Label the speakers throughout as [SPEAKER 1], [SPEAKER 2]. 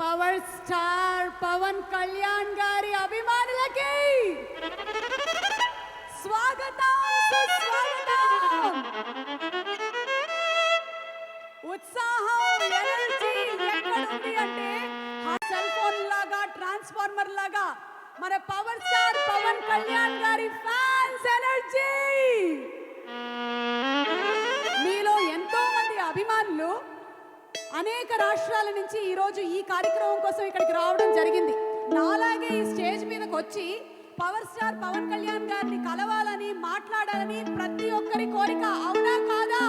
[SPEAKER 1] Power star Pawan Kalyan గారి అభిమానులకి స్వాగతం సుస్వాగతం. ఉత్సాహం ఎనర్జీ ఎక్కడుంది అంటే ఆ సెల్ ఫోన్ లాగా ట్రాన్స్ఫార్మర్ లాగా మన పవర్ స్టార్ పవన్ కళ్యాణ్ గారి ఫ్యాన్స్ ఎనర్జీ. మీలో ఎంతో మంది అభిమానులు అనేక రాష్ట్రాల నుంచి ఈరోజు ఈ కార్యక్రమం కోసం ఇక్కడికి రావడం జరిగింది. నాలాగే ఈ స్టేజ్ మీదకి వచ్చి పవర్ స్టార్ పవన్ కళ్యాణ్ గారిని కలవాలని మాట్లాడాలని ప్రతి ఒక్కరి కోరిక, అవునా కాదా?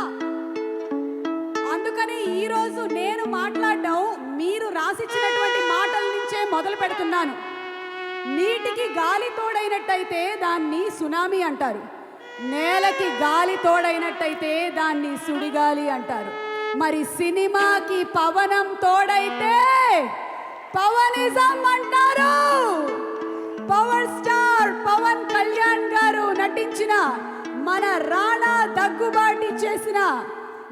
[SPEAKER 1] అందుకని ఈరోజు నేను మాట్లాడడం మీరు రాసిచ్చినటువంటి మాటల నుంచే మొదలు పెడుతున్నాను. నీటికి గాలి తోడైనట్టయితే దాన్ని సునామీ అంటారు, నేలకి గాలి తోడైనట్టయితే దాన్ని సుడిగాలి అంటారు. మరి సినిమాకి పవనం తోడైతే పవనిజం అంటారు. పవర్ స్టార్ పవన్ కళ్యాణ్ గారు నటించిన, మన రాణా దగ్గుబాటి చేసిన,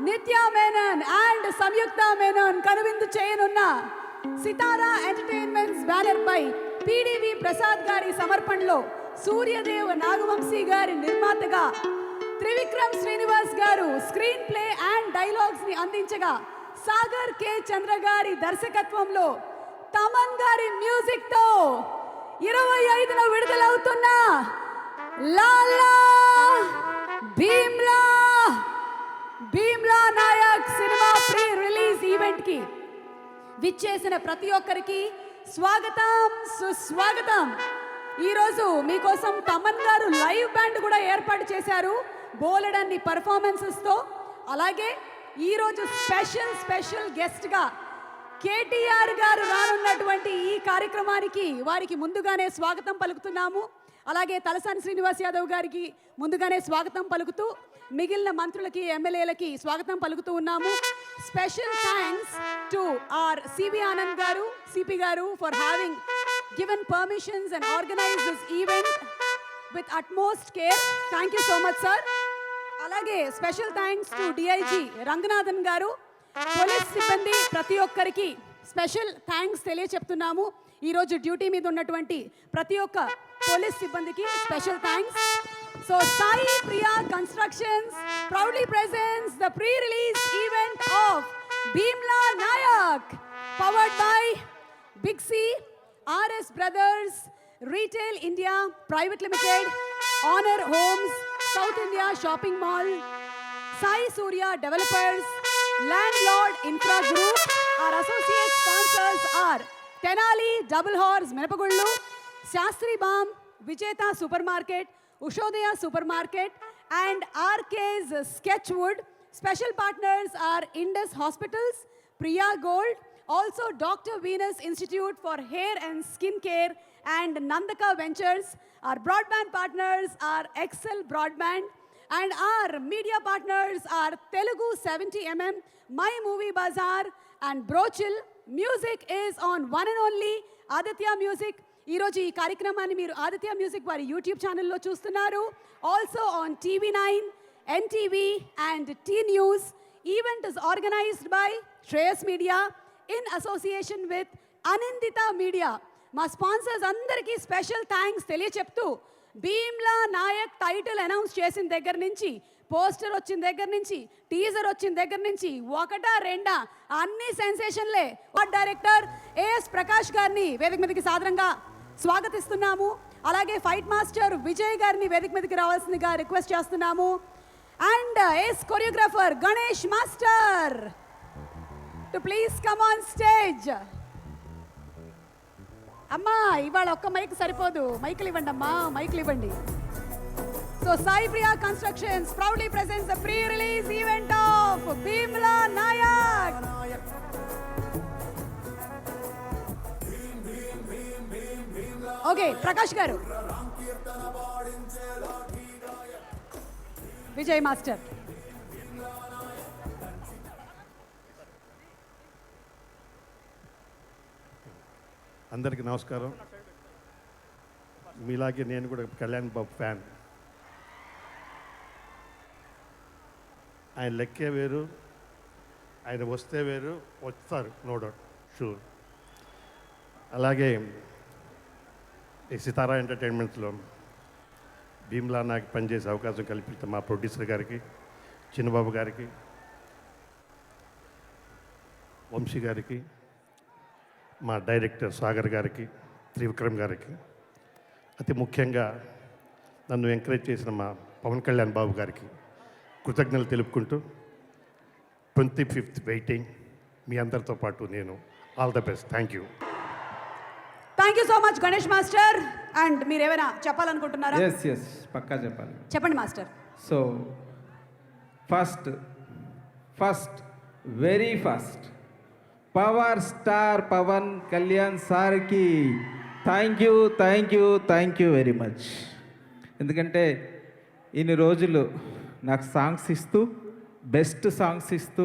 [SPEAKER 1] నిత్యా మేనన్ అండ్ సంయుక్త మేనన్ కనువిందు చేయనున్న సితారా ఎంటర్టైన్మెంట్స్ బ్యానర్ పై పిడివి ప్రసాద్ గారి సమర్పణలో సూర్యదేవ్ నాగవంశీ గారి నిర్మాతగా త్రివిక్రమ్ శ్రీనివాస్ గారు స్క్రీన్ ప్లే అండ్ డైలాగ్స్ ని అందించగా సాగర్ కే చంద్ర గారి దర్శకత్వంలో తమన్ గారి మ్యూజిక్ తో 25న విడుదలవుతున్న లాలా భీమ్లా నాయక్ సినిమా ప్రీ రిలీజ్ ఈవెంట్ కి విచ్చేసిన ప్రతి ఒక్కరికి స్వాగతం సుస్వాగతం. ఈరోజు మీకోసం తమన్ గారు లైవ్ బ్యాండ్ కూడా ఏర్పాటు చేశారు బోలెడన్ని పర్ఫార్మెన్సెస్తో. అలాగే ఈరోజు స్పెషల్ గెస్ట్గా కేటీఆర్ గారు రానున్నటువంటి ఈ కార్యక్రమానికి వారికి ముందుగానే స్వాగతం పలుకుతున్నాము. అలాగే తలసాని శ్రీనివాస్ యాదవ్ గారికి ముందుగానే స్వాగతం పలుకుతూ మిగిలిన మంత్రులకి ఎమ్మెల్యేలకి స్వాగతం పలుకుతూ ఉన్నాము. Special thanks to R CV Anand garu, CP garu for having given permissions and organized this event with utmost care. Thank you so much, sir. అలాగే special thanks to DIG Ranganathan గారు, పోలీస్ సిబ్బంది ప్రతి ఒక్కరికి స్పెషల్ థ్యాంక్స్ తెలియచెప్తున్నాము. ఈరోజు డ్యూటీ మీద ఉన్నటువంటి ప్రతి ఒక్క పోలీస్ సిబ్బందికి special thanks. So Sai Priya constructions proudly presents the pre-release event of Bhimla Nayak, powered by Big C, RS Brothers, Retail India Private Limited, Honor Homes, South India Shopping Mall, Sai Surya Developers, Landlord Infra Group. Our associate sponsors are Tenali Double Horse Menapagullu, Shastri Balm, Vijeta Supermarket, Ushodaya Supermarket and RK's Sketchwood. Special partners are Indus Hospitals, Priya Gold, also Dr. Venus Institute for Hair and Skin Care and Nandaka Ventures. Our broadband partners are Excel Broadband and our media partners are Telugu 70mm, My Movie Bazaar and Brochil. Music is on one and only Aditya Music. ఈరోజు ఈ కార్యక్రమాన్ని మీరు Aditya music వారి YouTube ఛానల్లో చూస్తున్నారు. Also on TV9, NTV and T News. Event is organized by Shreyas Media in association with Anindita Media. మా sponsors అందరికీ special thanks తెలియచెప్తూ భీమ్లా నాయక్ టైటిల్ అనౌన్స్ చేసిన దగ్గర నుంచి, పోస్టర్ వచ్చిన దగ్గర నుంచి, టీజర్ వచ్చిన దగ్గర నుంచి ఒకటా రెండా అన్ని సెన్సేషన్లే. డైరెక్టర్ AS ప్రకాష్ గారిని వేదిక మీదకి సాదరంగా స్వాగతిస్తున్నాము. అలాగే ఫైట్ మాస్టర్ విజయ్ గారిని వేదిక మీదకి రావాల్సిందిగా రిక్వెస్ట్ చేస్తున్నాము. And AS choreographer Ganesh master to please come on stage. అమ్మా ఇవాళ ఒక్క మైక్ సరిపోదు, మైకులు ఇవ్వండి అమ్మా, మైకులు ఇవ్వండి. So Sai Priya constructions proudly presents the pre-release event of Bhimla Nayak. Okay Prakash గారు, విజయ్ మాస్టర్.
[SPEAKER 2] అందరికీ నమస్కారం. మీలాగే నేను కూడా కళ్యాణ్ బాబు ఫ్యాన్. ఆయన లెక్కే వేరు, ఆయన వస్తే వేరు, వస్తారు నో డౌట్ షూర్. అలాగే ఈ సితారా ఎంటర్టైన్మెంట్స్లో భీమ్లా నాకు పనిచేసే అవకాశం కల్పించిన మా ప్రొడ్యూసర్ గారికి, చిన్నబాబు గారికి, వంశీ గారికి, మా డైరెక్టర్ సాగర్ గారికి, త్రివిక్రమ్ గారికి, అతి ముఖ్యంగా నన్ను ఎంకరేజ్ చేసిన మా పవన్ కళ్యాణ్ బాబు గారికి కృతజ్ఞతలు తెలుపుకుంటూ 25th వెయిటింగ్ మీ అందరితో పాటు నేను. All the best. Thank you.
[SPEAKER 1] Thank you so much Ganesh master. And మీరు ఏమైనా చెప్పాలనుకుంటున్నారా?
[SPEAKER 3] ఎస్ పక్కా చెప్పాలి.
[SPEAKER 1] చెప్పండి master.
[SPEAKER 3] So first very first power star Pawan Kalyan సార్కి థ్యాంక్ యూ వెరీ మచ్. ఎందుకంటే ఇన్ని రోజులు నాకు సాంగ్స్ ఇస్తూ, బెస్ట్ సాంగ్స్ ఇస్తూ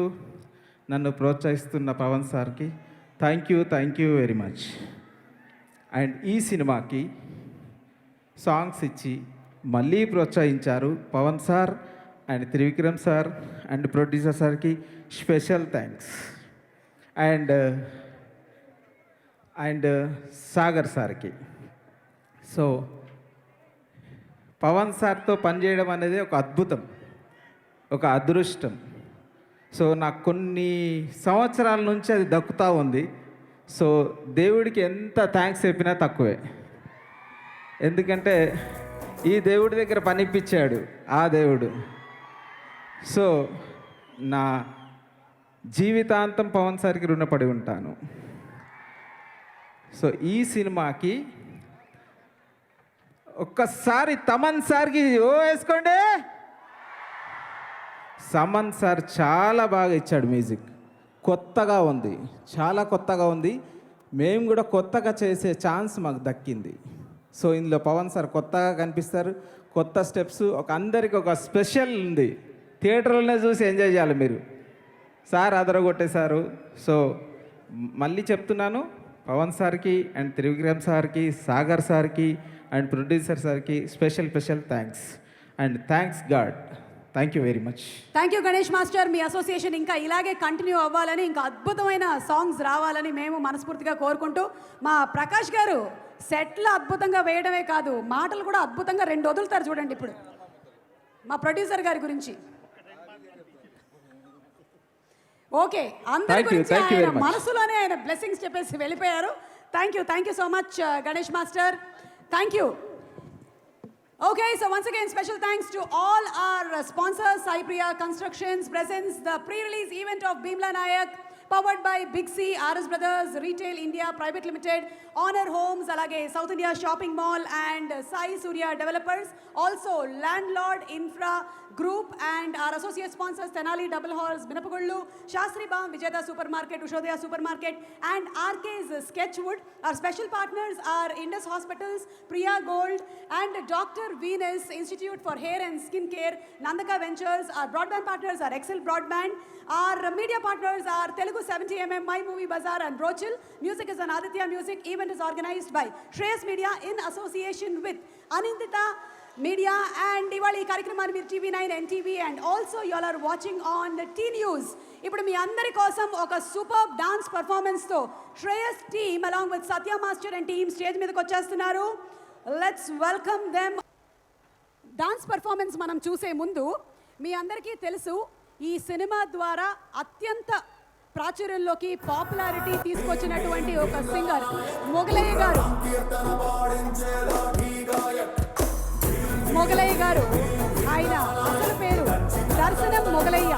[SPEAKER 3] నన్ను ప్రోత్సహిస్తున్న పవన్ సార్కి thank you very much. And ఈ సినిమాకి సాంగ్స్ ఇచ్చి మళ్ళీ ప్రోత్సహించారు Pawan sir and Trivikram sir and producer సార్కి స్పెషల్ థ్యాంక్స్. అండ్ సాగర్ సార్కి. సో పవన్ సార్తో పనిచేయడం అనేది ఒక అద్భుతం, ఒక అదృష్టం. సో నాకు కొన్ని సంవత్సరాల నుంచి అది దక్కుతూ ఉంది. సో దేవుడికి ఎంత థ్యాంక్స్ చెప్పినా తక్కువే. ఎందుకంటే ఈ దేవుడి దగ్గర పనిపించాడు ఆ దేవుడు. సో నా జీవితాంతం పవన్ సార్కి రుణపడి ఉంటాను. సో ఈ సినిమాకి ఒక్కసారి తమన్ సార్కి ఓ వేసుకోండి. సమన్ సార్ చాలా బాగా ఇచ్చాడు మ్యూజిక్. కొత్తగా ఉంది, చాలా కొత్తగా ఉంది. మేము కూడా కొత్తగా చేసే ఛాన్స్ మాకు దక్కింది. సో ఇందులో పవన్ సార్ కొత్తగా కనిపిస్తారు, కొత్త స్టెప్స్, అందరికి ఒక స్పెషల్ ఉంది. థియేటర్లోనే చూసి ఎంజాయ్ చేయాలి మీరు. సార్ అదరగొట్టేశారు. సో మళ్ళీ చెప్తున్నాను, పవన్ సార్కి అండ్ త్రివిక్రమ్ సార్కి, సాగర్ సార్కి అండ్ ప్రొడ్యూసర్ సార్కి special thanks. And thanks God. Thank you very much.
[SPEAKER 1] Thank you Ganesh master. Me association ఇంకా ఇలాగే కంటిన్యూ అవ్వాలని, ఇంకా అద్భుతమైన సాంగ్స్ రావాలని మేము మనస్ఫూర్తిగా కోరుకుంటూ, మా ప్రకాష్ గారు సెట్లు అద్భుతంగా వేయడమే కాదు, మాటలు కూడా అద్భుతంగా 2 వదులుతారు. చూడండి ఇప్పుడు మా ప్రొడ్యూసర్ గారి గురించి. ఓకే, అందరి గురించి ఆయన మనసులోనే ఆయన బ్లెస్సింగ్స్ చెప్పేసి వెళ్ళిపోయారు. Thank you so much Ganesh master. Thank you. Okay, so once again, special thanks to all our sponsors, Sai Priya Constructions presents the pre-release event of Bhimla Nayak, powered by Big C, RS Brothers, Retail India Private Limited, Honor Homes, alage South India Shopping Mall and Sai Surya Developers, also Landlord Infra Group and our associate sponsors Tenali Double Horse, Binapagullu, Shastri Bam, Vijayada Supermarket, Ushodaya Supermarket and RK's Sketchwood. Our special partners are Indus Hospitals, Priya Gold and Dr. Venus Institute for Hair and Skin Care, Nandaka Ventures. Our broadband partners are Excel Broadband. Our media partners are Telugu 70mm, My Movie Bazaar and Brochil. Music is on Aditya Music. Event is organized by Shreyas Media in association with Anindita Media and Diwali కార్యక్రమాన్ని మీరు TV9, NTV and also you all are watching on the T News. ఇప్పుడు మీ అందరి కోసం ఒక super dance performance తో Shreyas team along with Satya master and team stage మీదకి వచ్చేస్తున్నారు. Let's welcome them. Dance performance మనం చూసే ముందు మీ అందరికీ తెలుసు, ఈ సినిమా ద్వారా అత్యంత ప్రాచుర్యంలోకి పాపులారిటీ తీసుకొచ్చినటువంటి ఒక సింగర్ మొగలయ్య గారు. మొగలయ్య గారు, ఆయన అసలు పేరు Darshanam Mogulaiah.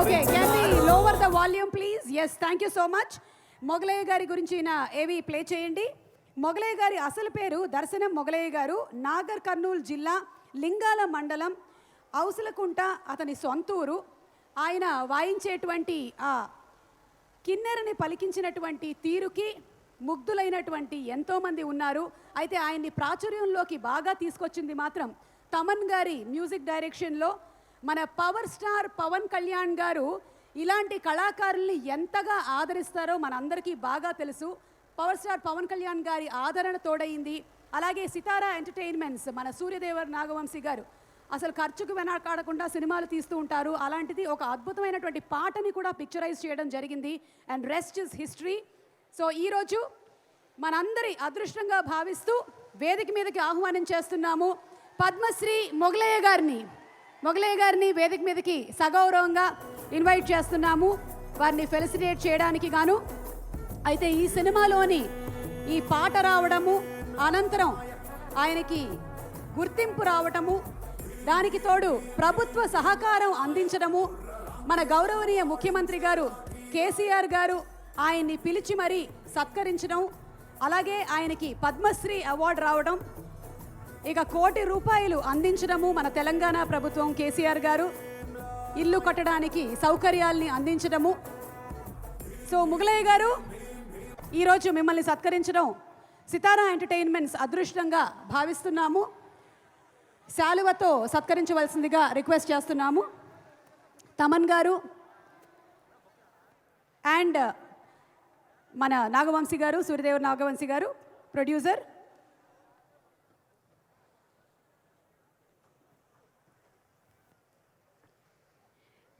[SPEAKER 1] Okay, can we lower the volume please? Yes, thank you so much. Mogulaiah garu గురించి ఏవి ప్లే చేయండి. మొగలయ్య గారి అసలు పేరు దర్శనం మొగలయ్య గారు. నాగర్ కర్నూలు జిల్లా లింగాల మండలం ఔసలకుంట అతని సొంతూరు. ఆయన వాయించేటువంటి ఆ కిన్నెరని పలికించినటువంటి తీరుకి ముగ్ధులైనటువంటి ఎంతోమంది ఉన్నారు. అయితే ఆయన్ని ప్రాచుర్యంలోకి బాగా తీసుకొచ్చింది మాత్రం తమన్ గారి మ్యూజిక్ డైరెక్షన్లో. మన పవర్ స్టార్ పవన్ కళ్యాణ్ గారు ఇలాంటి కళాకారుల్ని ఎంతగా ఆదరిస్తారో మనందరికీ బాగా తెలుసు. పవర్ స్టార్ పవన్ కళ్యాణ్ గారి ఆదరణ తోడైంది. అలాగే సితారా ఎంటర్టైన్మెంట్స్, మన సూర్యదేవర్ నాగవంశీ గారు, అసలు ఖర్చుకు వెనకాడకుండా సినిమాలు తీస్తూ ఉంటారు. అలాంటిది ఒక అద్భుతమైనటువంటి పాటని కూడా పిక్చరైజ్ చేయడం జరిగింది. And rest is history. So ఈరోజు మనందరి అదృష్టంగా భావిస్తూ వేదిక మీదకి ఆహ్వానం చేస్తున్నాము పద్మశ్రీ మొగలయ్య గారిని వేదిక మీదకి సగౌరవంగా ఇన్వైట్ చేస్తున్నాము వారిని ఫెలిసిటేట్ చేయడానికి గాను. అయితే ఈ సినిమాలోని ఈ పాట రావడము, అనంతరం ఆయనకి గుర్తింపు రావటము, దానికి తోడు ప్రభుత్వ సహకారం అందించడము, మన గౌరవనీయ ముఖ్యమంత్రి గారు కేసీఆర్ గారు ఆయన్ని పిలిచి మరీ సత్కరించడం, అలాగే ఆయనకి పద్మశ్రీ అవార్డు రావడం, ఇక ₹1,00,00,000 అందించడము మన తెలంగాణ ప్రభుత్వం కేసీఆర్ గారు ఇల్లు కట్టడానికి సౌకర్యాల్ని అందించడము. సో మొగలయ్య గారు ఈరోజు మిమ్మల్ని సత్కరించడం సితారా ఎంటర్టైన్మెంట్స్ అదృష్టంగా భావిస్తున్నాము. శాలువతో సత్కరించవలసిందిగా రిక్వెస్ట్ చేస్తున్నాము. తమన్ గారు అండ్ మన నాగవంశీ గారు, సూర్యదేవర్ నాగవంశీ గారు ప్రొడ్యూసర్,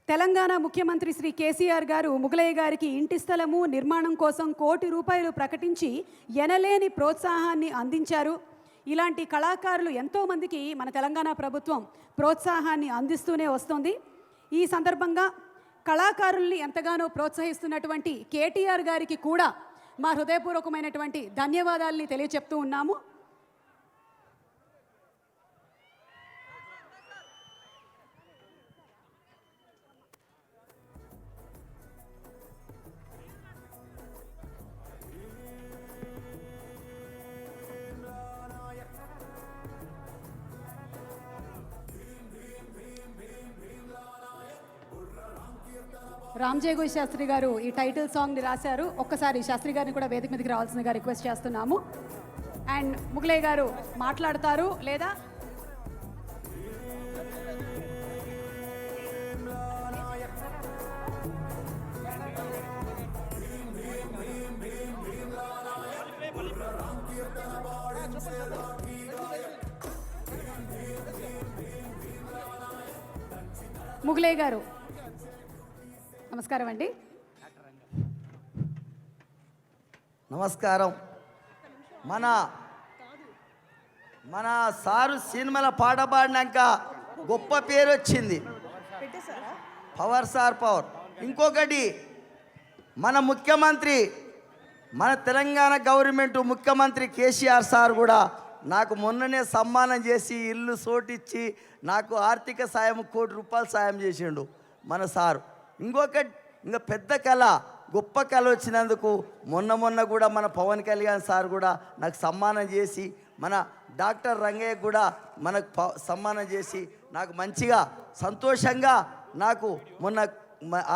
[SPEAKER 1] తెలంగాణ ముఖ్యమంత్రి శ్రీ కేసీఆర్ గారు మొగలయ్య గారికి ఇంటి స్థలము నిర్మాణం కోసం ₹1,00,00,000 ప్రకటించి ఎనలేని ప్రోత్సాహాన్ని అందించారు. ఇలాంటి కళాకారులు ఎంతోమందికి మన తెలంగాణ ప్రభుత్వం ప్రోత్సాహాన్ని అందిస్తూనే వస్తుంది. ఈ సందర్భంగా కళాకారుల్ని ఎంతగానో ప్రోత్సహిస్తున్నటువంటి కేటీఆర్ గారికి కూడా మా హృదయపూర్వకమైనటువంటి ధన్యవాదాలని తెలియచెప్తూ ఉన్నాము. రామ్జేగోయ్ శాస్త్రి గారు ఈ టైటిల్ సాంగ్ని రాశారు. ఒక్కసారి శాస్త్రి గారిని కూడా వేదిక మీదకి రావాల్సిందిగా రిక్వెస్ట్ చేస్తున్నాము. అండ్ మొగలయ్య గారు మాట్లాడతారు లేదా మొగలయ్య గారు నమస్కారం అండి.
[SPEAKER 4] నమస్కారం. మన సారు సినిమాల పాట పాడినాక గొప్ప పేరు వచ్చింది, పవర్ సార్ పవర్. ఇంకొకటి మన ముఖ్యమంత్రి, మన తెలంగాణ గవర్నమెంట్ ముఖ్యమంత్రి కేసీఆర్ సార్ కూడా నాకు మొన్ననే సన్మానం చేసి ఇల్లు సోటిచ్చి నాకు ఆర్థిక సాయం ₹1,00,00,000 సాయం చేసిండు మన సారు. ఇంకా పెద్ద కళ, గొప్ప కళ వచ్చినందుకు మొన్న కూడా మన పవన్ కళ్యాణ్ సార్ కూడా నాకు సన్మానం చేసి, మన డాక్టర్ రంగయ్య కూడా మనకు సన్మానం చేసి నాకు మంచిగా సంతోషంగా నాకు మొన్న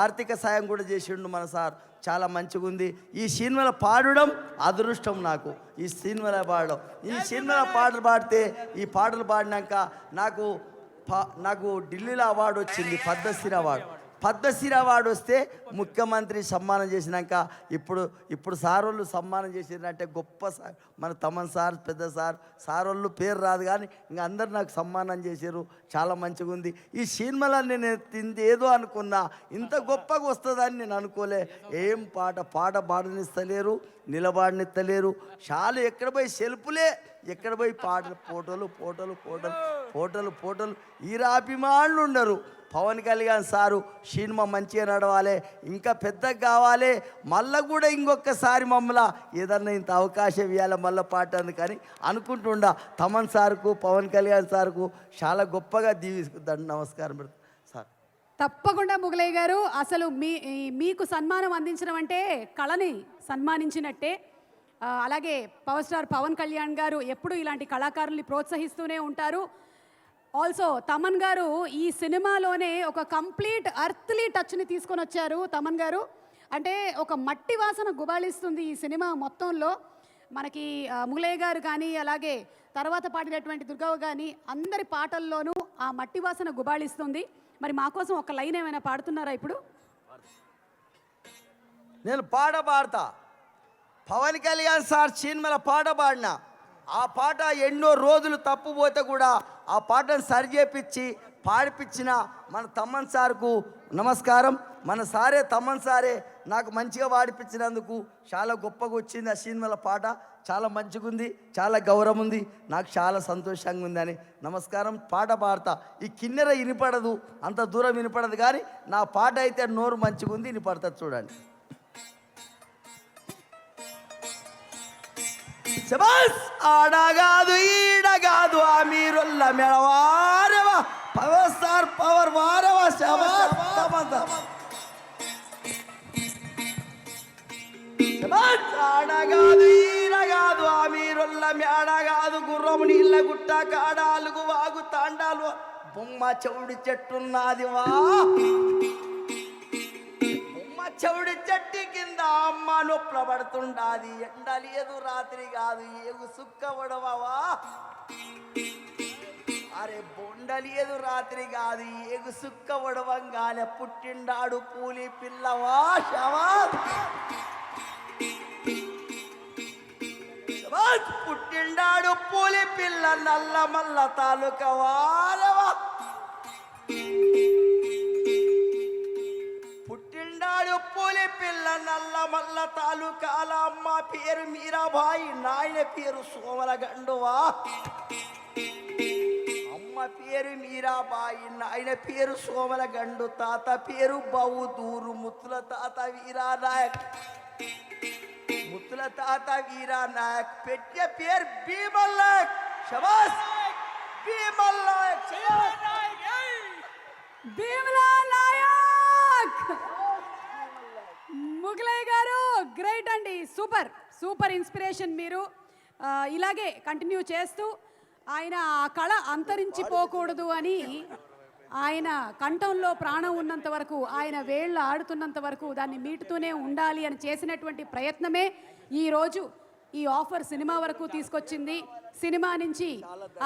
[SPEAKER 4] ఆర్థిక సాయం కూడా చేసిండు మన సార్. చాలా మంచిగా ఉంది. ఈ సినిమాలో పాడడం అదృష్టం నాకు. ఈ సినిమాలో పాడడం, ఈ సినిమాలో పాటలు పాడితే, ఈ పాటలు పాడినాక నాకు ఢిల్లీలో అవార్డు వచ్చింది, పద్మశ్రీ అవార్డు వస్తే ముఖ్యమంత్రి సన్మానం చేసినాక ఇప్పుడు సారోళ్ళు సన్మానం చేసిరంటే గొప్ప సార్. మన తమన్ సార్, పెద్ద సారోళ్ళు పేరు రాదు కానీ ఇంకా అందరు నాకు సన్మానం చేశారు. చాలా మంచిగా ఉంది. ఈ సినిమాలో నేను ఏదో అనుకున్నా, ఇంత గొప్పగా వస్తుందని నేను అనుకోలే. ఏం పాట పాడనిస్తలేరు, నిలబాడనిస్తలేరు. చాలా ఎక్కడ పోయి సెల్పులే, ఎక్కడ పోయి పాటలు, పోటలు ఈరాభిమానులు ఉండరు. పవన్ కళ్యాణ్ సారు సినిమా మంచిగా నడవాలి, ఇంకా పెద్దగా కావాలి, మళ్ళీ కూడా ఇంకొకసారి మమ్మల్ని ఏదన్నా ఇంత అవకాశం ఇవ్వాలి మళ్ళీ పాట అందుకని అనుకుంటుండా. తమన్ సార్కు, పవన్ కళ్యాణ్ సార్కు చాలా గొప్పగా దీవిస్తుందండి. నమస్కారం సార్.
[SPEAKER 1] తప్పకుండా మొగలయ్య గారు, అసలు మీకు సన్మానం అందించడం అంటే కళని సన్మానించినట్టే. అలాగే పవర్ స్టార్ పవన్ కళ్యాణ్ గారు ఎప్పుడు ఇలాంటి కళాకారుల్ని ప్రోత్సహిస్తూనే ఉంటారు. ఆల్సో తమన్ గారు ఈ సినిమాలోనే ఒక కంప్లీట్ అర్త్లీ టచ్ని తీసుకొని వచ్చారు. తమన్ గారు అంటే ఒక మట్టి వాసన గుబాళిస్తుంది ఈ సినిమా మొత్తంలో. మనకి మొగలయ్య గారు కానీ, అలాగే తర్వాత పాడినటువంటి దుర్గవ్వ కానీ, అందరి పాటల్లోనూ ఆ మట్టి వాసన గుబాళిస్తుంది. మరి మా కోసం ఒక లైన్ ఏమైనా పాడుతున్నారా ఇప్పుడు?
[SPEAKER 4] నేను పాడతా. పవన్ కళ్యాణ్ సార్ సినిమాలో పాట పాడినా ఆ పాట ఎన్నో రోజులు తప్పుపోతే కూడా ఆ పాటను సరిచేపించి పాడిపించిన మన తమ్మన్ సార్కు నమస్కారం. మన సారే తమ్మన్ సారే నాకు మంచిగా పాడిపించినందుకు చాలా గొప్పగా వచ్చింది. ఆ సినిమాల పాట చాలా మంచిగా ఉంది, చాలా గౌరవం ఉంది, నాకు చాలా సంతోషంగా ఉందని నమస్కారం. పాట పాడతా. ఈ కిన్నెర వినపడదు, అంత దూరం వినపడదు, కానీ నా పాట అయితే నోరు మంచిగా ఉంది, వినపడుతుంది. చూడండి. శబాస్ ఆడగాదు ఈడగాదు ఆ మీరుల్ల మెడవారవా పవర్ స్టార్ పవర్ వారవా శబాస్ శబాస్ ఆడగాదు ఈడగాదు ఆ మీరుల్ల మేడగాదు గుర్రము నీళ్ళ గుట్ట కాడాలుగు వాగు తాండాలు బొమ్మ చెవుడి చెట్టున్నది వా చెవుడి చెట్టు కింద అమ్మ నొప్పుల పడుతుండాది. ఎండ లేదు రాత్రి కాదు ఏగు సుక్క పడవా. అరే బొండ లేదు రాత్రి కాదు ఏగు సుక్క పడవంగానే పుట్టిండాడు పూలి పిల్లవా శవాస్. పుట్టిండాడు పూలి పిల్ల నల్ల మల్ల తాలూకా వారవా. పుట్టిండాడు పూలి పిల్ల నల్ల మల్ల తాలూకాల అమ్మ పేరు మీరాబాయి, నాయన పేరు సోమల గండువా. అమ్మ పేరు మీరాబాయి, నాయన పేరు సోమల గండు, తాత పేరు బౌదూరు, ముత్తుల తాత వీరా నాయక్, ముత్తుల తాత వీరా నాయక్, పెట్టే పేరు భీమల్లాయక్. శబాస్ భీమల్లాయక్.
[SPEAKER 1] భీమలా నాయక్ ముగలయ్య గారు గ్రేట్ అండి, సూపర్ సూపర్ ఇన్స్పిరేషన్. మీరు ఇలాగే కంటిన్యూ చేస్తూ ఆయన ఆ కళ అంతరించిపోకూడదు అని ఆయన కంఠంలో ప్రాణం ఉన్నంత వరకు, ఆయన వేళ్ళు ఆడుతున్నంత వరకు దాన్ని మీటుతూనే ఉండాలి అని చేసినటువంటి ప్రయత్నమే ఈరోజు ఈ ఆఫర్ సినిమా వరకు తీసుకొచ్చింది. సినిమా నుంచి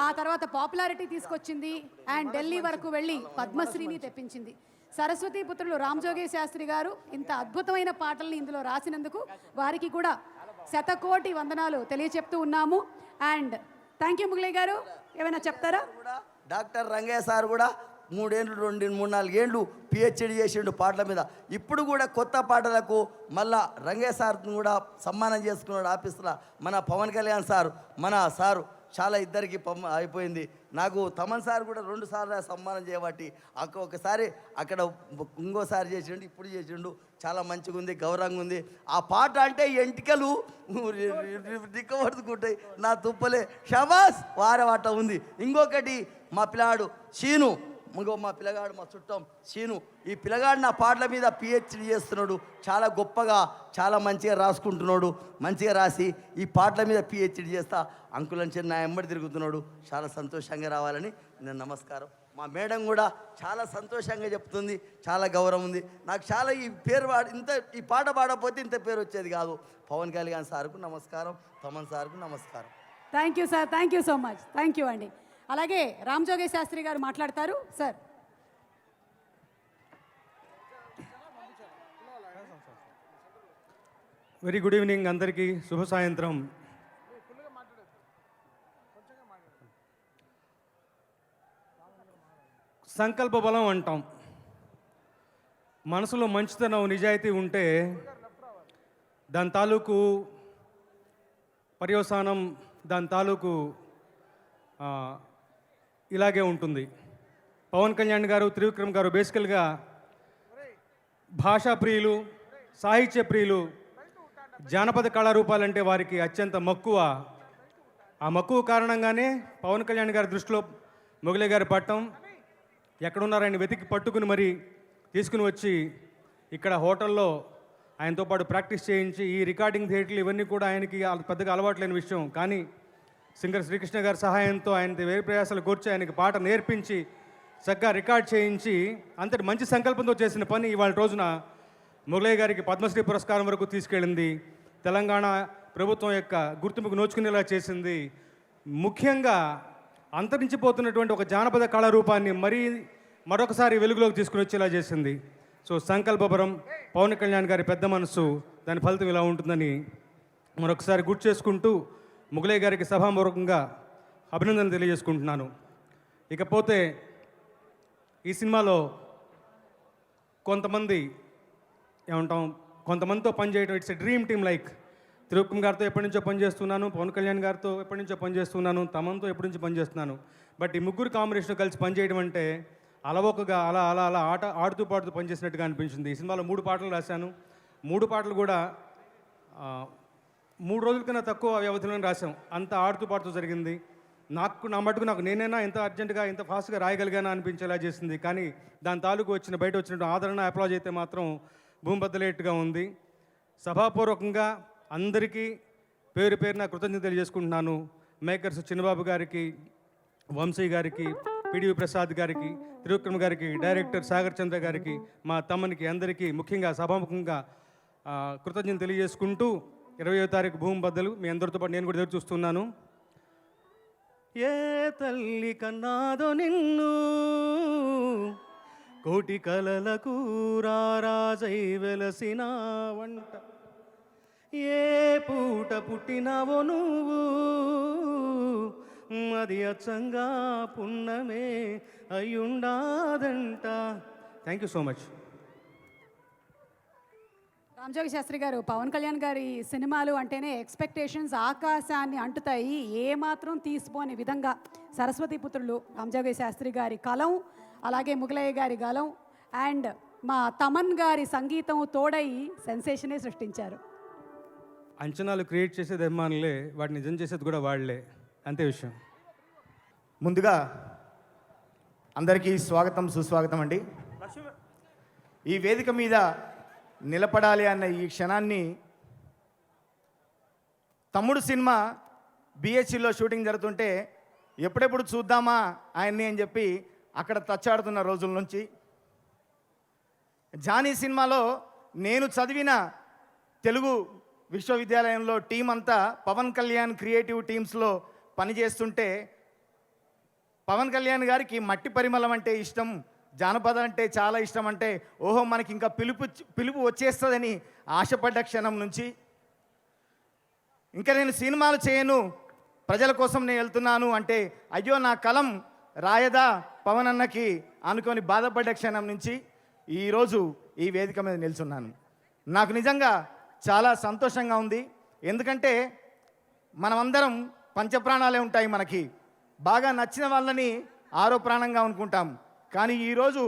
[SPEAKER 1] ఆ తర్వాత పాపులారిటీ తీసుకొచ్చింది అండ్ ఢిల్లీ వరకు వెళ్ళి పద్మశ్రీని తెప్పించింది. సరస్వతి పుత్రులు రామజోగి శాస్త్రి గారు ఇంత అద్భుతమైన పాటల్ని ఇందులో రాసినందుకు వారికి కూడా శతకోటి వందనాలు తెలియచెప్తూ ఉన్నాము. అండ్ థ్యాంక్ యూ ముగలయ్య గారు, ఏమైనా చెప్తారా?
[SPEAKER 4] డాక్టర్ రంగయ్య సార్ కూడా 3 ఏళ్ళు 2-4 ఏళ్ళు పిహెచ్డి చేసిండు పాటల మీద. ఇప్పుడు కూడా కొత్త పాటలకు మళ్ళా రంగయ్య సార్ని కూడా సన్మానం చేసుకున్నాడు ఆఫీసులో. మన పవన్ కళ్యాణ్ సార్, మన సారు చాలా ఇద్దరికి అయిపోయింది. నాకు తమన్ సార్ కూడా 2 సార్లు సన్మానం చేయబట్టి ఒకసారి అక్కడ ఇంకోసారి చేసిండు, ఇప్పుడు చేసిండు. చాలా మంచిగా ఉంది, గౌరవంగా ఉంది. ఆ పాట అంటే ఎంటికలు దిక్కబడుతుంటాయి నా తుప్పలే. షబాస్ వారవాట ఉంది. ఇంకొకటి మా పిల్లాడు శీను, మా పిల్లగాడు మా చుట్టం శీను, ఈ పిల్లగాడు నా పాటల మీద పిహెచ్డి చేస్తున్నాడు. చాలా గొప్పగా చాలా మంచిగా రాసుకుంటున్నాడు. మంచిగా రాసి ఈ పాటల మీద పిహెచ్డి చేస్తా అంకులని నా ఎంబడి తిరుగుతున్నాడు. చాలా సంతోషంగా రావాలని నేను నమస్కారం. మా మేడం కూడా చాలా సంతోషంగా చెప్తుంది, చాలా గౌరవం ఉంది. నాకు చాలా ఈ పేరు ఈ పాట పాడకపోతే ఇంత పేరు వచ్చేది కాదు. పవన్ కళ్యాణ్ సార్కు నమస్కారం, తమన్ సార్కు నమస్కారం.
[SPEAKER 1] Thank you sir, thank you so much, thank you అండి. అలాగే రామజోగి శాస్త్రి గారు మాట్లాడతారు సార్.
[SPEAKER 5] వెరీ గుడ్ ఈవినింగ్ అందరికీ, శుభ సాయంత్రం. సంకల్ప బలం అంటాం. మనసులో మంచితనం నిజాయితీ ఉంటే దాని తాలూకు పర్యవసానం, దాని తాలూకు ఇలాగే ఉంటుంది. పవన్ కళ్యాణ్ గారు, త్రివిక్రమ్ గారు బేసికల్గా భాషా ప్రియులు, సాహిత్య ప్రియులు. జానపద కళారూపాలంటే వారికి అత్యంత మక్కువ. ఆ మక్కువ కారణంగానే పవన్ కళ్యాణ్ గారి దృష్టిలో మొగలయ్య గారి పట్టం ఎక్కడున్నారో ఆయన వెతికి పట్టుకుని మరి తీసుకుని వచ్చి ఇక్కడ హోటల్లో ఆయనతో పాటు ప్రాక్టీస్ చేయించి ఈ రికార్డింగ్ థియేటర్లు ఇవన్నీ కూడా ఆయనకి పెద్దగా అలవాట్లేని విషయం. కానీ సింగర్ శ్రీకృష్ణ గారి సహాయంతో ఆయన వేరు ప్రయాసాలు కూర్చి ఆయనకి పాట నేర్పించి చక్కగా రికార్డ్ చేయించి అంతటి మంచి సంకల్పంతో చేసిన పని ఇవాళ రోజున మొగలయ్య గారికి పద్మశ్రీ పురస్కారం వరకు తీసుకెళ్ళింది. తెలంగాణ ప్రభుత్వం యొక్క గుర్తింపుకు నోచుకునేలా చేసింది. ముఖ్యంగా అంతరించిపోతున్నటువంటి ఒక జానపద కళారూపాన్ని మరొకసారి వెలుగులోకి తీసుకుని వచ్చేలా చేసింది. సో సంకల్పపరం, పవన్ కళ్యాణ్ గారి పెద్ద మనసు, దాని ఫలితం ఇలా ఉంటుందని మరొకసారి గుర్తు చేసుకుంటూ ముగలయ్య గారికి సభాపూర్వకంగా అభినందనలు తెలియజేసుకుంటున్నాను. ఇకపోతే ఈ సినిమాలో కొంతమందితో పనిచేయడం it's a dream team. Like Trivikram గారితో ఎప్పటి నుంచో పనిచేస్తున్నాను, పవన్ కళ్యాణ్ గారితో ఎప్పటి నుంచో పనిచేస్తున్నాను, తమన్తో ఎప్పటి నుంచో పనిచేస్తున్నాను. బట్ ఈ ముగ్గురు కాంబినేషన్ కలిసి పనిచేయడం అంటే అలవోకగా అలా అలా అలా ఆడుతూ పాడుతూ పనిచేసినట్టుగా అనిపించింది. ఈ సినిమాలో 3 పాటలు రాశాను. 3 పాటలు కూడా 3 రోజుల కన్నా తక్కువ వ్యవధిలోనే రాశాం. అంత ఆడుతూ పాడుతూ జరిగింది. నా మటుకు నేనైనా ఎంత అర్జెంటుగా ఎంత ఫాస్ట్గా రాయగలిగానా అనిపించేలా చేసింది. కానీ దాని తాలూకు బయట వచ్చినట్టు ఆదరణ అప్లాజ్ అయితే మాత్రం భూమిబద్దలేట్టుగా ఉంది. సభాపూర్వకంగా అందరికీ పేరు పేరున కృతజ్ఞతలు తెలియజేసుకుంటున్నాను. మేకర్స్ చిన్నబాబు గారికి, వంశీ గారికి, పిడివి ప్రసాద్ గారికి, త్రివిక్రమ్ గారికి, డైరెక్టర్ సాగర్ చంద్ర గారికి, మా తమ్మునికి అందరికీ ముఖ్యంగా సభాముఖంగా కృతజ్ఞతలు తెలియజేసుకుంటూ 20వ తారీఖు భూమి బద్దలు మీ అందరితో పాటు నేను కూడా ఎదురు చూస్తున్నాను. ఏ తల్లి కన్నాదో నిన్ను కోటి కలలకు రారాజై వెలసిన వంట, ఏ పూట పుట్టినావో నువ్వు అది అచ్చంగా పున్నమే అయ్యుండాదంట. Thank you so much.
[SPEAKER 1] Ramajogi Sastry గారు, పవన్ కళ్యాణ్ గారి సినిమాలు అంటేనే ఎక్స్పెక్టేషన్స్ ఆకాశాన్ని అంటుతాయి. ఏమాత్రం తీసిపోని విధంగా సరస్వతి పుత్రులు రామజోగి శాస్త్రి గారి కలం, అలాగే ముగలయ్య గారి గలం అండ్ మా తమన్ గారి సంగీతం తోడై సెన్సేషనే సృష్టించారు.
[SPEAKER 5] అంచనాలు క్రియేట్ చేసేది అభిమానులే, వాటిని నిజం చేసేది కూడా వాళ్ళే, అంతే విషయం.
[SPEAKER 6] ముందుగా అందరికీ స్వాగతం, సుస్వాగతం అండి. ఈ వేదిక మీద నిలబడాలి అన్న ఈ క్షణాన్ని తమ్ముడు సినిమా బిహెచ్లో షూటింగ్ జరుగుతుంటే ఎప్పుడెప్పుడు చూద్దామా ఆయన్ని అని చెప్పి అక్కడ తచ్చాడుతున్న రోజుల నుంచి, జానీ సినిమాలో నేను చదివిన తెలుగు విశ్వవిద్యాలయంలో టీం అంతా పవన్ కళ్యాణ్ క్రియేటివ్ టీమ్స్లో పనిచేస్తుంటే పవన్ కళ్యాణ్ గారికి మట్టి పరిమళం అంటే ఇష్టం, జానపదం అంటే చాలా ఇష్టం. అంటే ఓహో మనకి ఇంకా పిలుపు వచ్చేస్తుందని ఆశపడ్డ క్షణం నుంచి ఇంకా నేను సినిమాలు చేయను, ప్రజల కోసం నేను వెళ్తున్నాను అంటే అయ్యో నా కలం రాయదా పవన్ అన్నకి అనుకొని బాధపడ్డ క్షణం నుంచి ఈరోజు ఈ వేదిక మీద నిల్చున్నాను. నాకు నిజంగా చాలా సంతోషంగా ఉంది. ఎందుకంటే మనమందరం పంచప్రాణాలే ఉంటాయి, మనకి బాగా నచ్చిన వాళ్ళని 6వ ప్రాణంగా అనుకుంటాం. కానీ ఈరోజు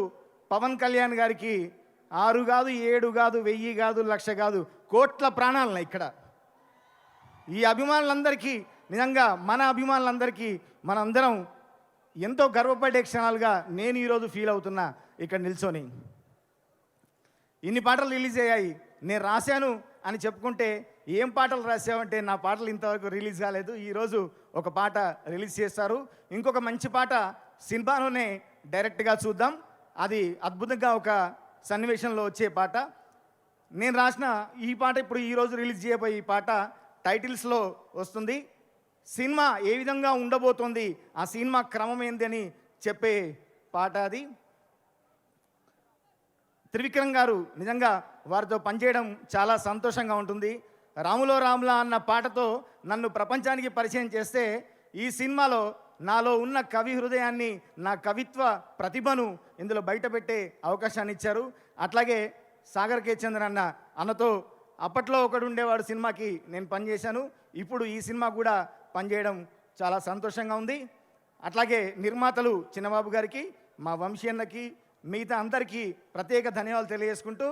[SPEAKER 6] పవన్ కళ్యాణ్ గారికి 6 కాదు, 7 కాదు, 1000 కాదు, 1,00,000 కాదు, కోట్ల ప్రాణాలను ఇక్కడ ఈ అభిమానులందరికీ, నిజంగా మన అభిమానులందరికీ మనందరం ఎంతో గర్వపడే క్షణాలుగా నేను ఈరోజు ఫీల్ అవుతున్నా. ఇక్కడ నిల్చొని ఇన్ని పాటలు రిలీజ్ అయ్యాయి, నేను రాశాను అని చెప్పుకుంటే ఏం పాటలు రాసావంటే నా పాటలు ఇంతవరకు రిలీజ్ కాలేదు. ఈరోజు ఒక పాట రిలీజ్ చేస్తారు, ఇంకొక మంచి పాట సినిమాలోనే డైరెక్ట్గా చూద్దాం. అది అద్భుతంగా ఒక సన్నివేశంలో వచ్చే పాట. నేను రాసిన ఈ పాట ఇప్పుడు ఈరోజు రిలీజ్ చేయబోయే ఈ పాట టైటిల్స్లో వస్తుంది. సినిమా ఏ విధంగా ఉండబోతోంది, ఆ సినిమా క్రమం ఏంది అని చెప్పే పాట అది. త్రివిక్రమ్ గారు, నిజంగా వారితో పనిచేయడం చాలా సంతోషంగా ఉంటుంది. రాములో రాములా అన్న పాటతో నన్ను ప్రపంచానికి పరిచయం చేస్తే ఈ సినిమాలో నాలో ఉన్న కవి హృదయాన్ని, నా కవిత్వ ప్రతిభను ఇందులో బయటపెట్టే అవకాశాన్ని ఇచ్చారు. అట్లాగే సాగర్ కే చంద్ర అన్నతో అప్పట్లో ఒకడు ఉండేవాడు సినిమాకి నేను పనిచేశాను. ఇప్పుడు ఈ సినిమా కూడా పనిచేయడం చాలా సంతోషంగా ఉంది. అట్లాగే నిర్మాతలు చిన్నబాబు గారికి, మా వంశీ అన్నకి, మిగతా అందరికీ ప్రత్యేక ధన్యవాదాలు తెలియజేసుకుంటూ,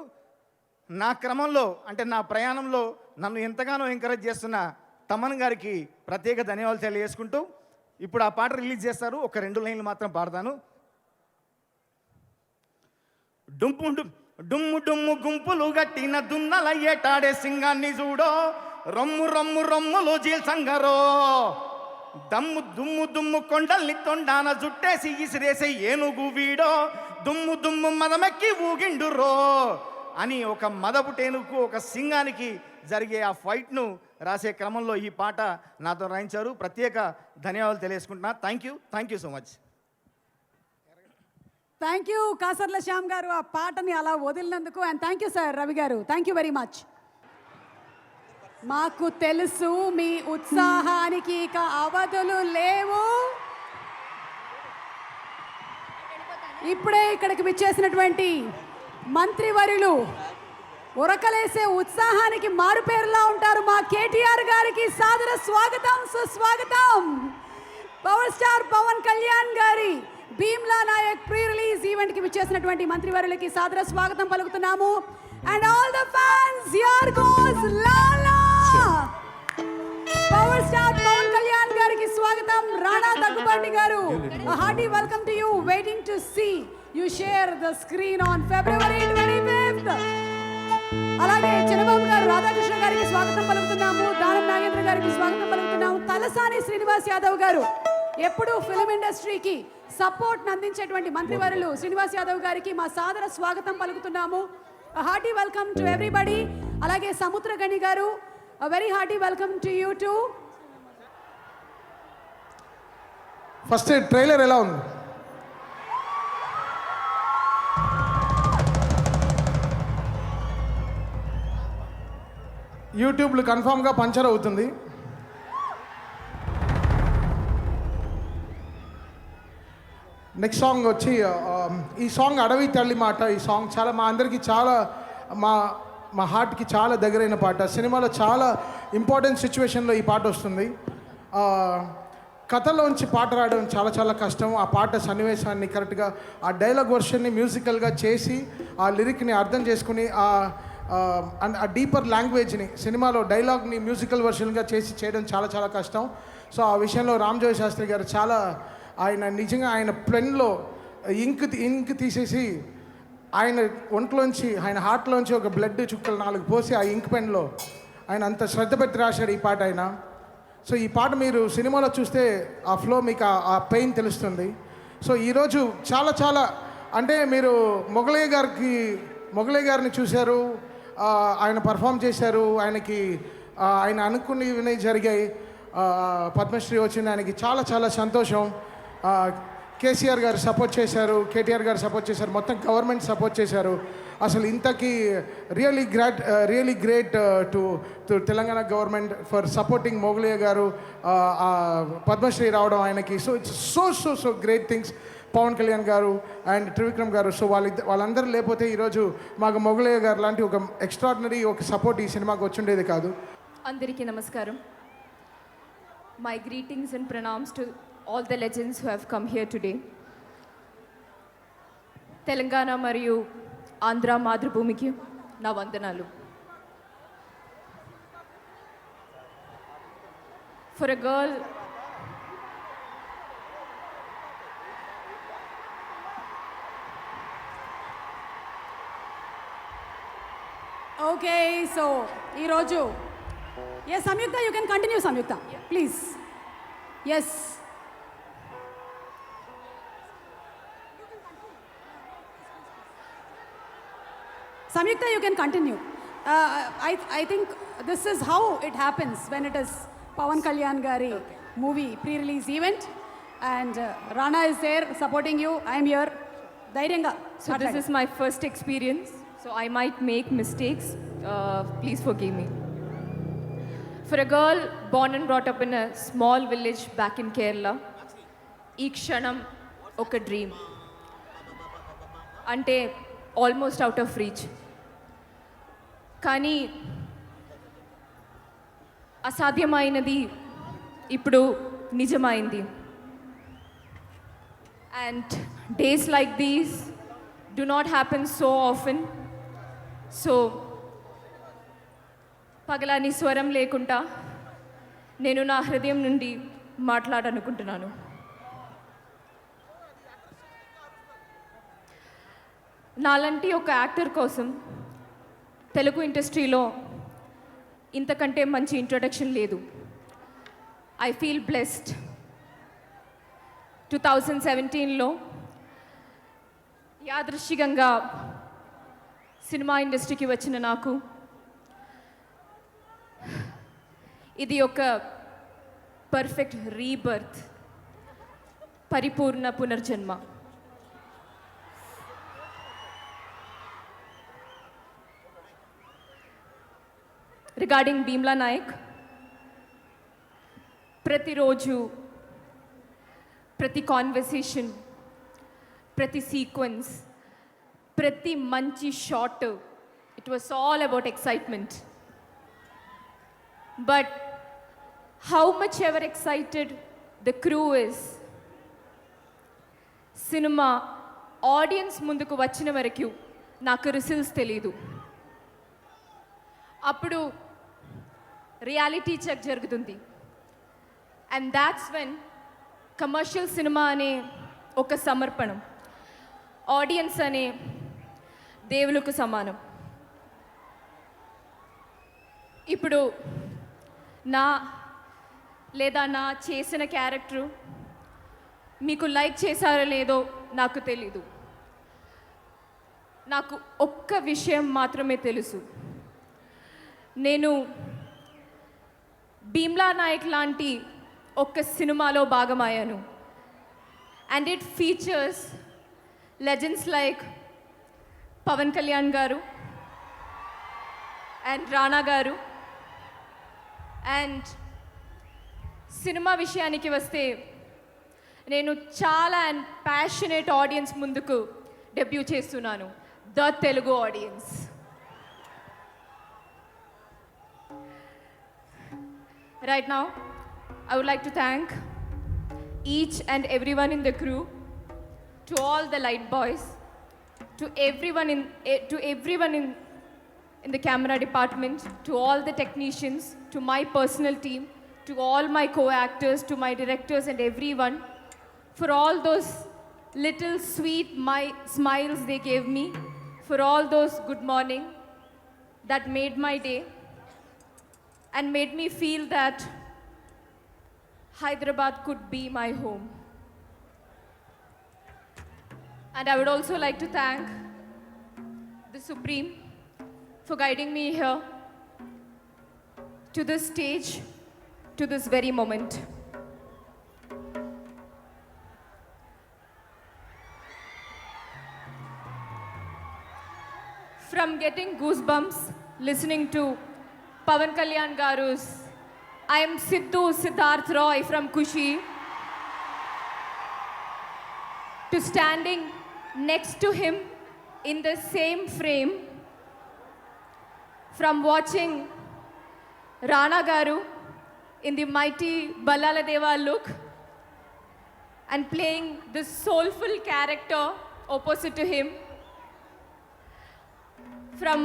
[SPEAKER 6] నా క్రమంలో అంటే నా ప్రయాణంలో నన్ను ఎంతగానో ఎంకరేజ్ చేస్తున్న తమన్ గారికి ప్రత్యేక ధన్యవాదాలు తెలియజేసుకుంటూ, ఇప్పుడు ఆ పాట రిలీజ్ చేస్తారు. ఒక 2 లైన్లు మాత్రం పాడతాను. డుమ్ము డుమ్ము డుమ్ము గుంపులు గట్టిన దున్నల ఏటాడే సింగాన్ని చూడో, రొమ్ము రొమ్ము రొమ్ములు జీల్సంగరో, దమ్ము దుమ్ము దుమ్ము కొండల్ని తొండాన జుట్టేసి ఇసిరేసే ఏనుగు వీడో, దుమ్ము దుమ్ము మదమెక్కి ఊగిండురో అని ఒక మదపుటేనుకు, ఒక సింగానికి జరిగే ఆ ఫైట్ను రాసే క్రమంలో ఈ పాట నాతో రాయించారు. ప్రత్యేక ధన్యవాదాలు తెలియజేసుకుంటున్నా. Thank you so much.
[SPEAKER 1] Thank you Kasarla Shyam గారు ఆ పాటని అలా వదిలినందుకు. And thank you sir Ravi గారు, థ్యాంక్ యూ వెరీ మచ్. మాకు తెలుసు మీ ఉత్సాహానికి ఇక అవధులు లేవు. ఇప్పుడే ఇక్కడికి విచ్చేసినటువంటి మంత్రివర్యులు ఉరకలేసే ఉత్సాహానికి మారుపేరులా ఉంటారు. మా కేటీఆర్ గారికి సాదర స్వాగతం, సుస్వాగతం. పవర్ స్టార్ పవన్ కళ్యాణ్ గారి Bheemla Nayak pre release event కి విచ్చేసినటువంటి మంత్రివర్యులకి సాదర స్వాగతం పలుకుతున్నాము. And all the fans, here goes Lala. Power star Pawan Kalyan గారికి స్వాగతం. రాణా దగ్గుబాటి గారు, a hearty welcome to you. Waiting to see you share the screen on February 25th. అలాగే చంద్రబాబు గారు, రాధాకృష్ణ గారికి స్వాగతం పలుకుతున్నాము. దానం నాగేంద్ర గారికి స్వాగతం పలుకుతున్నాము. తలసాని శ్రీనివాస్ యాదవ్ గారు, ఎప్పుడు ఫిల్మ్ ఇండస్ట్రీకి సపోర్ట్ అందించేటువంటి మంత్రివర్యులు శ్రీనివాస్ యాదవ్ గారికి మా సాదర స్వాగతం పలుకుతున్నాము. Hearty welcome to everybody. అలాగే సముద్రగణి గారు, very hearty welcome to you too.
[SPEAKER 7] First trailer ఎలా ఉంది? యూట్యూబ్లో కన్ఫామ్గా పంచర్ అవుతుంది. నెక్స్ట్ సాంగ్ వచ్చి ఈ సాంగ్ అడవి తల్లి మాట. ఈ సాంగ్ చాలా మా అందరికీ చాలా మా హార్ట్కి చాలా దగ్గరైన పాట. సినిమాలో చాలా ఇంపార్టెంట్ సిచ్యువేషన్లో ఈ పాట వస్తుంది. కథలోంచి పాట రాయడం చాలా చాలా కష్టం. ఆ పాట సన్నివేశాన్ని కరెక్ట్గా ఆ డైలాగ్ వర్షన్ని మ్యూజికల్గా చేసి ఆ లిరిక్ని అర్థం చేసుకుని ఆ డీపర్ లాంగ్వేజ్ని సినిమాలో డైలాగ్ని మ్యూజికల్ వర్షన్గా చేసి చేయడం చాలా చాలా కష్టం. సో ఆ విషయంలో రామజోయ్ శాస్త్రి గారు చాలా ఆయన నిజంగా ఆయన పెన్లో ఇంక్ తీసేసి ఆయన ఒంట్లోంచి ఆయన హార్ట్లోంచి ఒక బ్లడ్ చుక్కలు 4 పోసి ఆ ఇంక్ పెన్లో ఆయన అంత శ్రద్ధ పెట్టి రాశాడు ఈ పాట ఆయన. సో ఈ పాట మీరు సినిమాలో చూస్తే ఆ ఫ్లో మీకు ఆ పెయిన్ తెలుస్తుంది. సో ఈరోజు చాలా చాలా అంటే మీరు మొగలయ్య గారిని చూశారు, ఆయన పర్ఫామ్ చేశారు, ఆయన అనుకున్నవి జరిగాయి. పద్మశ్రీ వచ్చింది ఆయనకి, చాలా చాలా సంతోషం. కేసీఆర్ గారు సపోర్ట్ చేశారు, కేటీఆర్ గారు సపోర్ట్ చేశారు, మొత్తం గవర్నమెంట్ సపోర్ట్ చేశారు. అసలు ఇంతకీ really great to Telangana government for supporting Mogulaiah garu, Padma Shri రావడం ఆయనకి. So it's so great things. Pawan Kalyan garu and Trivikram గారు, సో వాళ్ళందరూ లేకపోతే ఈరోజు మాకు మొగలయ్య గారు లాంటి ఒక ఎక్స్ట్రాడినరీ ఒక సపోర్ట్ ఈ సినిమాకి వచ్చుండేది కాదు.
[SPEAKER 8] అందరికీ నమస్కారం. My greetings and pranams to all the legends who have come here today. Telangana మరియు ఆంధ్ర మాతృభూమికి నా వందనాలు. For a girl,
[SPEAKER 1] okay, so ఈరోజు yes Samyukta, you can continue Samyukta please. Yes Samyukta, you can continue. I think this is how it happens when it is Pawan Kalyan Gari movie pre-release event, and Rana is there supporting you. I am here. Dhairanga.
[SPEAKER 8] so this is my first experience, so I might make mistakes. Please forgive me. For a girl born and brought up in a small village back in Kerala, ఈ క్షణం ఒక dream అంటే almost out of reach. కానీ అసాధ్యమైనది ఇప్పుడు నిజమైంది. And days like these do not happen so often. So పగలాని స్వరం లేకుండా నేను నా హృదయం నుండి మాట్లాడాలనుకుంటున్నాను. నాలాంటి ఒక యాక్టర్ కోసం తెలుగు ఇండస్ట్రీలో ఇంతకంటే మంచి ఇంట్రొడక్షన్ లేదు. I feel blessed. 2017లో యాదృశ్చికంగా సినిమా ఇండస్ట్రీకి వచ్చిన నాకు ఇది ఒక పర్ఫెక్ట్ రీబర్త్, పరిపూర్ణ పునర్జన్మ. regarding Bhimla Naik. ప్రతిరోజు ప్రతి కాన్వర్సేషన్ ప్రతి సీక్వెన్స్ ప్రతి మంచి shot it was all about excitement but how much ever excited the crew is cinema audience ముందుకు వచ్చిన వరకు నాకు రిజల్ట్స్ తెలీదు. అప్పుడు రియాలిటీ చెక్ జరుగుతుంది. And that's when commercial cinema అనే ఒక సమర్పణం ఆడియన్స్ అనే దేవులకు సమానం. ఇప్పుడు నా చేసిన క్యారెక్టరు మీకు లైక్ చేశారో లేదో నాకు తెలీదు. నాకు ఒక్క విషయం మాత్రమే తెలుసు, నేను భీమ్లా నాయక్ లాంటి ఒక్క సినిమాలో భాగమయ్యాను. And it features legends like Pawan Kalyan garu and రానా గారు. అండ్ సినిమా విషయానికి వస్తే నేను చాలా ప్యాషనేట్ ఆడియన్స్ ముందుకు డెబ్యూ చేస్తున్నాను, the Telugu audience. Right now, I would like to thank each and everyone in the crew, to all the light boys, to everyone in the camera department, to all the technicians, to my personal team, to all my co-actors, to my directors and everyone, for all those little sweet smiles they gave me, for all those good morning that made my day and made me feel that Hyderabad could be my home. And I would also like to thank the Supreme for guiding me here to this stage, to this very moment. From getting goosebumps listening to Pavan Kalyan Garu's I am Sidhu Siddharth Roy from Kushi, to standing next to him in the same frame, from watching Rana Garu in the mighty Ballala Deva look and playing this soulful character opposite to him, from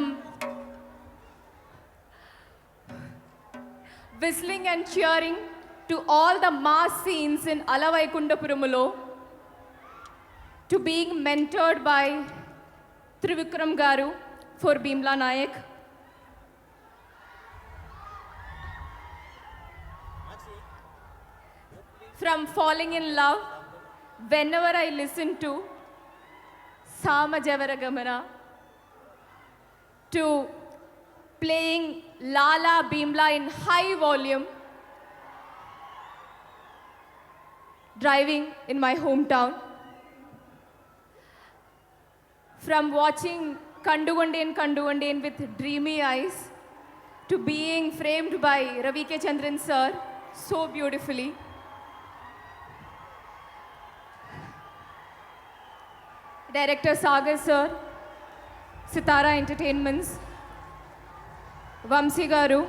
[SPEAKER 8] whistling and cheering to all the mass scenes in Alavaikundapuramalo, to being mentored by Trivikram Garu for Bhimla Nayak, from falling in love whenever I listen to Sama Javaragamana, to playing Lala Bhimla in high volume, driving in my hometown, from watching Kandugundain with dreamy eyes, to being framed by Ravi K. Chandran sir so beautifully. Director Sagar sir, Sitara Entertainments, Vamsi Garu,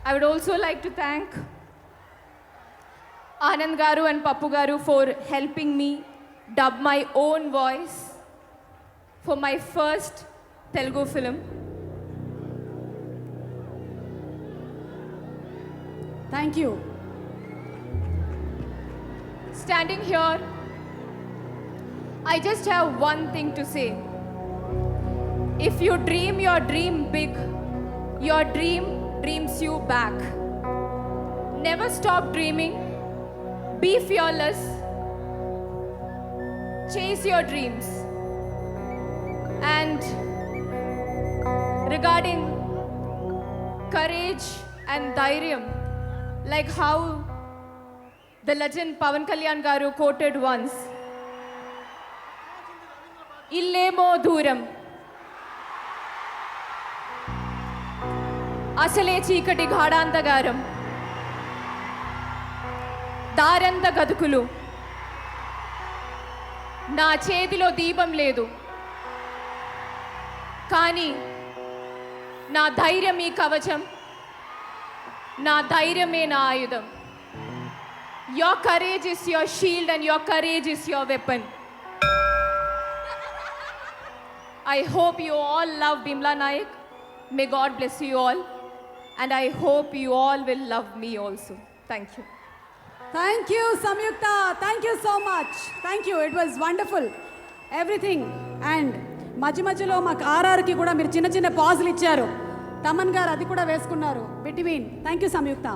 [SPEAKER 8] I would also like to thank Anand Garu and Pappu Garu for helping me dub my own voice for my first Telugu film.
[SPEAKER 1] Thank you.
[SPEAKER 8] Standing here, I just have one thing to say. If you dream your dream big, your dream dreams you back. Never stop dreaming. Be fearless. Chase your dreams. And regarding courage and dhairyam, like how the legend Pavan Kalyan garu quoted once, illemo dooram asale చీకటి గాఢాంధకారం దారంత గతుకులు నా చేతిలో దీపం లేదు కానీ నా ధైర్యం ఈ కవచం నా ధైర్యమే నా ఆయుధం. Your courage is your shield and your courage is your weapon. I hope you all love Bimla Nayak. May God bless you all. And I hope you all will love me also. Thank you.
[SPEAKER 1] Thank you Samyuktha, thank you so much, thank you. It was wonderful everything. And మధ్యలో మాకు ఆర్ఆర్కి కూడా మీరు చిన్న చిన్న పాజులు ఇచ్చారు. తమన్ గారు అది కూడా వేసుకున్నారు between. Thank you Samyuktha.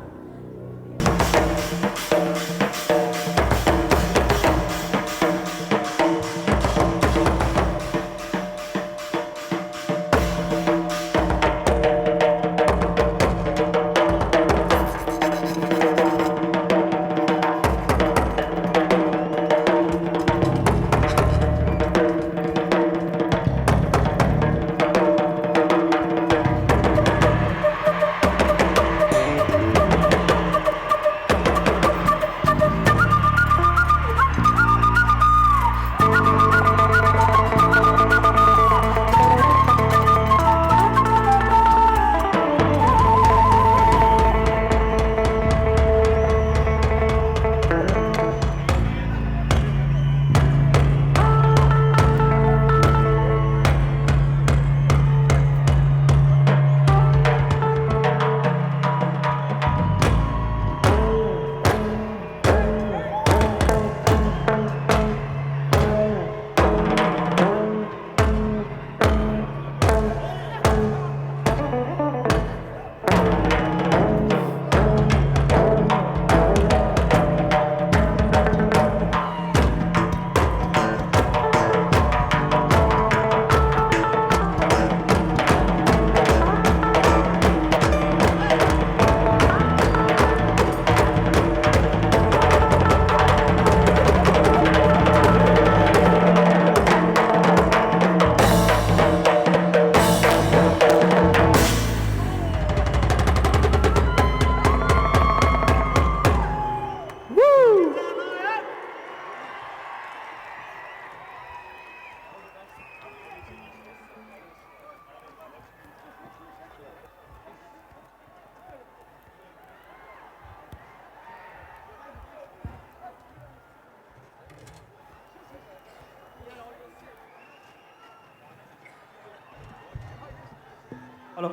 [SPEAKER 5] Hello,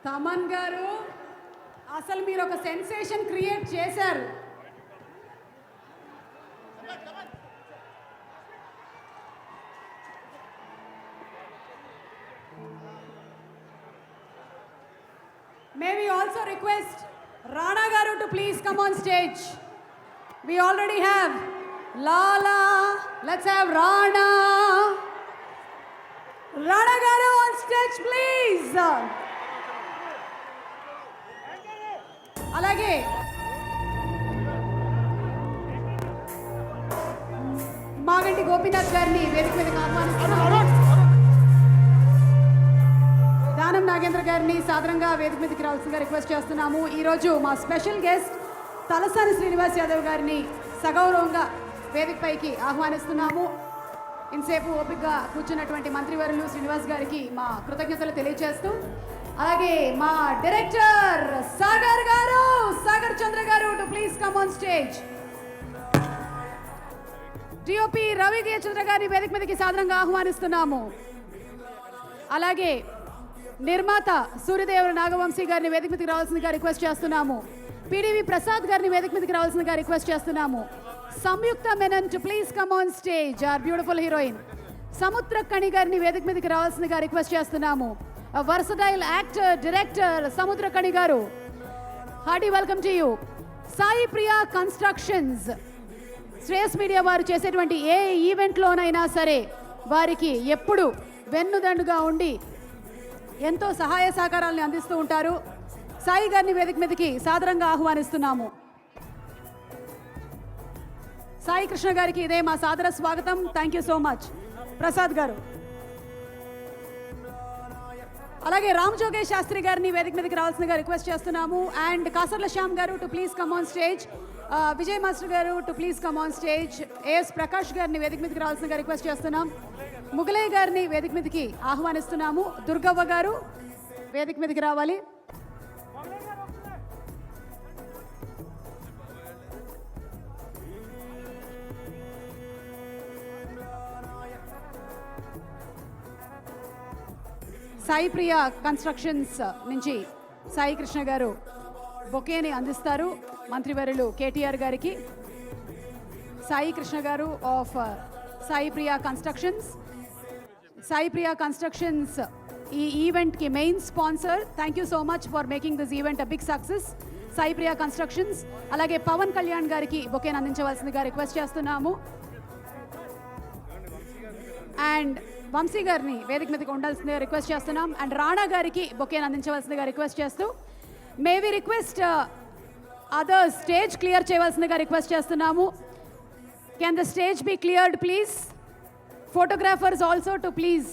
[SPEAKER 1] Thaman గారు అసలు మీరు ఒక సెన్సేషన్ క్రియేట్ చేశారు. May we also request Rana garu to please come on stage. We already have Lala. Let's have Rana. Rana garu on stage, please. అలాగే మాగంటి గోపీనాథ్ గారిని వేదిక మీదకి ఆహ్వానిస్తున్నాము. దానం నాగేంద్ర గారిని సాదరంగా వేదిక మీదకి రావాల్సిందిగా రిక్వెస్ట్ చేస్తున్నాము. ఈరోజు మా స్పెషల్ గెస్ట్ తలసాని శ్రీనివాస్ యాదవ్ గారిని సగౌరవంగా వేదికపైకి ఆహ్వానిస్తున్నాము. ఇంతసేపు ఓపికగా కూర్చున్నటువంటి మంత్రివర్యులు శ్రీనివాస్ గారికి మా కృతజ్ఞతలు తెలియజేస్తూ, అలాగే మా director Sagar Chandra garu to please come on stage. DOP Ravi K Chandra గారిని వేదిక మీదకి సాదరంగా ఆహ్వానిస్తున్నాము. అలాగే నిర్మాత సూర్యదేవర నాగవంశీ గారిని వేదిక మీదకి రావాల్సిందిగా రిక్వెస్ట్ చేస్తున్నాము. పిడివి ప్రసాద్ గారిని వేదిక మీదకి రావాల్సిందిగా రిక్వెస్ట్ చేస్తున్నాము. Samyuktha Menon to please come on stage, our beautiful heroine. Samuthirakani గారిని వేదిక మీదకి రావాల్సిందిగా రిక్వెస్ట్ చేస్తున్నాము. వర్సటైల్ యాక్టర్ డైరెక్టర్ సముద్ర కణి గారు, hearty welcome to you. Sai Priya constructions, Shreyas media వారు చేసేటువంటి ఏ ఈవెంట్లోనైనా సరే వారికి ఎప్పుడు వెన్నుదండుగా ఉండి ఎంతో సహాయ సహకారాలను అందిస్తూ ఉంటారు. సాయి గారిని వేదిక మీదకి సాదరంగా ఆహ్వానిస్తున్నాము. సాయి కృష్ణ గారికి ఇదే మా సాదర స్వాగతం. Thank you so much. Prasad గారు, అలాగే రామ్ జోగేష్ శాస్త్రి గారిని వేదిక మీదకి రావాల్సిందిగా రిక్వెస్ట్ చేస్తున్నాము. And Kasarla Shyam garu to please come on stage. Vijay master garu to please come on stage. A S Prakash గారిని వేదిక మీదకి రావాల్సిందిగా రిక్వెస్ట్ చేస్తున్నాం. ముగలయ్య గారిని వేదిక మీదకి ఆహ్వానిస్తున్నాము. దుర్గవ్వ గారు వేదిక మీదకి రావాలి. సాయి ప్రియ కన్స్ట్రక్షన్స్ నుంచి సాయి కృష్ణ గారు బొకేని అందిస్తారు మంత్రివర్యులు కేటీఆర్ గారికి. Sai Krishna garu of Sai Priya constructions. Sai Priya constructions ఈ ఈవెంట్కి main sponsor. Thank you so much for making this event a big success. Sai Priya constructions. అలాగే పవన్ కళ్యాణ్ గారికి బొకేని అందించవలసిందిగా రిక్వెస్ట్ చేస్తున్నాము. అండ్ వంశీ గారిని వేదిక మీదకి ఉండాల్సిందిగా రిక్వెస్ట్ చేస్తున్నాం. అండ్ రాణా గారికి బొకేని అందించవలసిందిగా రిక్వెస్ట్ చేస్తూ may we request other stage clear చేయవలసిందిగా రిక్వెస్ట్ చేస్తున్నాము. Can the stage be cleared please? Photographers also to please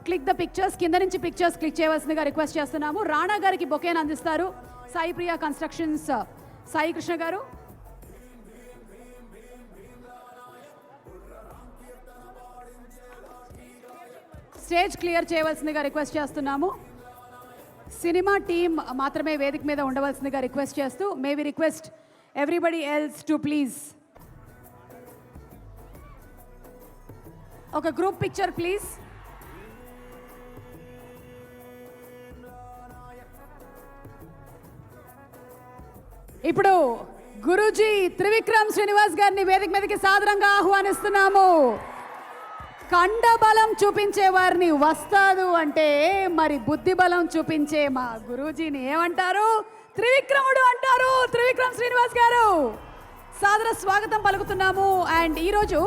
[SPEAKER 1] click the pictures. కింద నుంచి పిక్చర్స్ క్లిక్ చేయవలసిందిగా రిక్వెస్ట్ చేస్తున్నాము. రాణా గారికి బొకేని అందిస్తారు Sai Priya constructions Sai Krishna garu. Stage clear చేయవలసిందిగా రిక్వెస్ట్ చేస్తున్నాము. సినిమా టీం మాత్రమే వేదిక మీద ఉండవలసిందిగా రిక్వెస్ట్ చేస్తూ may we request everybody else to please ఒక గ్రూప్ పిక్చర్ ప్లీజ్. ఇప్పుడు గురూజీ త్రివిక్రమ్ శ్రీనివాస్ గారిని వేదిక మీదకి సాదరంగా ఆహ్వానిస్తున్నాము. కండబలం చూపించే వారిని వస్తాదు అంటే మరి బుద్ధి బలం చూపించే మా గురూజీని ఏమంటారు? త్రివిక్రముడు అంటారు. త్రివిక్రమ్ శ్రీనివాస్ గారు సాదర స్వాగతం పలుకుతున్నాము. అండ్ ఈరోజు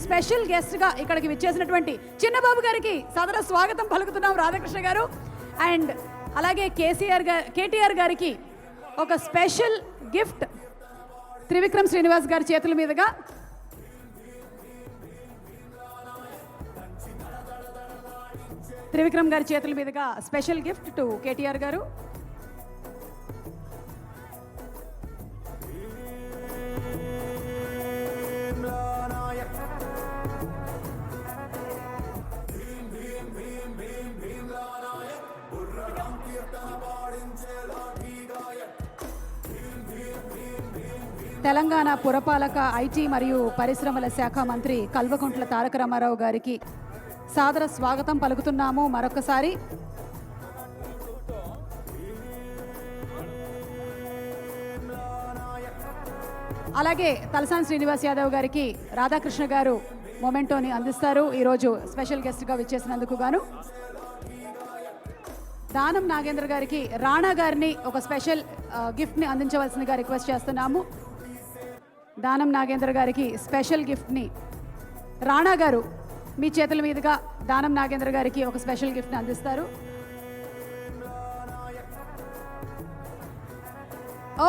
[SPEAKER 1] స్పెషల్ గెస్ట్గా ఇక్కడికి విచ్చేసినటువంటి చిన్నబాబు గారికి సాదర స్వాగతం పలుకుతున్నాం రాధాకృష్ణ గారు. అండ్ అలాగే కేటీఆర్ గారికి ఒక స్పెషల్ గిఫ్ట్ త్రివిక్రమ్ శ్రీనివాస్ గారి చేతుల మీదుగా. త్రివిక్రమ్ గారి చేతుల మీదుగా స్పెషల్ గిఫ్ట్ టు కేటీఆర్ గారు. తెలంగాణ పురపాలక ఐటీ మరియు పరిశ్రమల శాఖ మంత్రి కల్వకుంట్ల తారక రామారావు గారికి సాదర స్వాగతం పలుకుతున్నాము మరొకసారి. అలాగే తలసాని శ్రీనివాస్ యాదవ్ గారికి రాధాకృష్ణ గారు మొమెంటోని అందిస్తారు ఈరోజు స్పెషల్ గెస్ట్గా విచ్చేసినందుకు గాను. దానం నాగేంద్ర గారికి రాణా గారిని ఒక స్పెషల్ గిఫ్ట్ని అందించవలసిందిగా రిక్వెస్ట్ చేస్తున్నాము. దానం నాగేంద్ర గారికి స్పెషల్ గిఫ్ట్ని రాణా గారు మీ చేతుల మీదుగా దానం నాగేంద్ర గారికి ఒక స్పెషల్ గిఫ్ట్ని అందిస్తారు.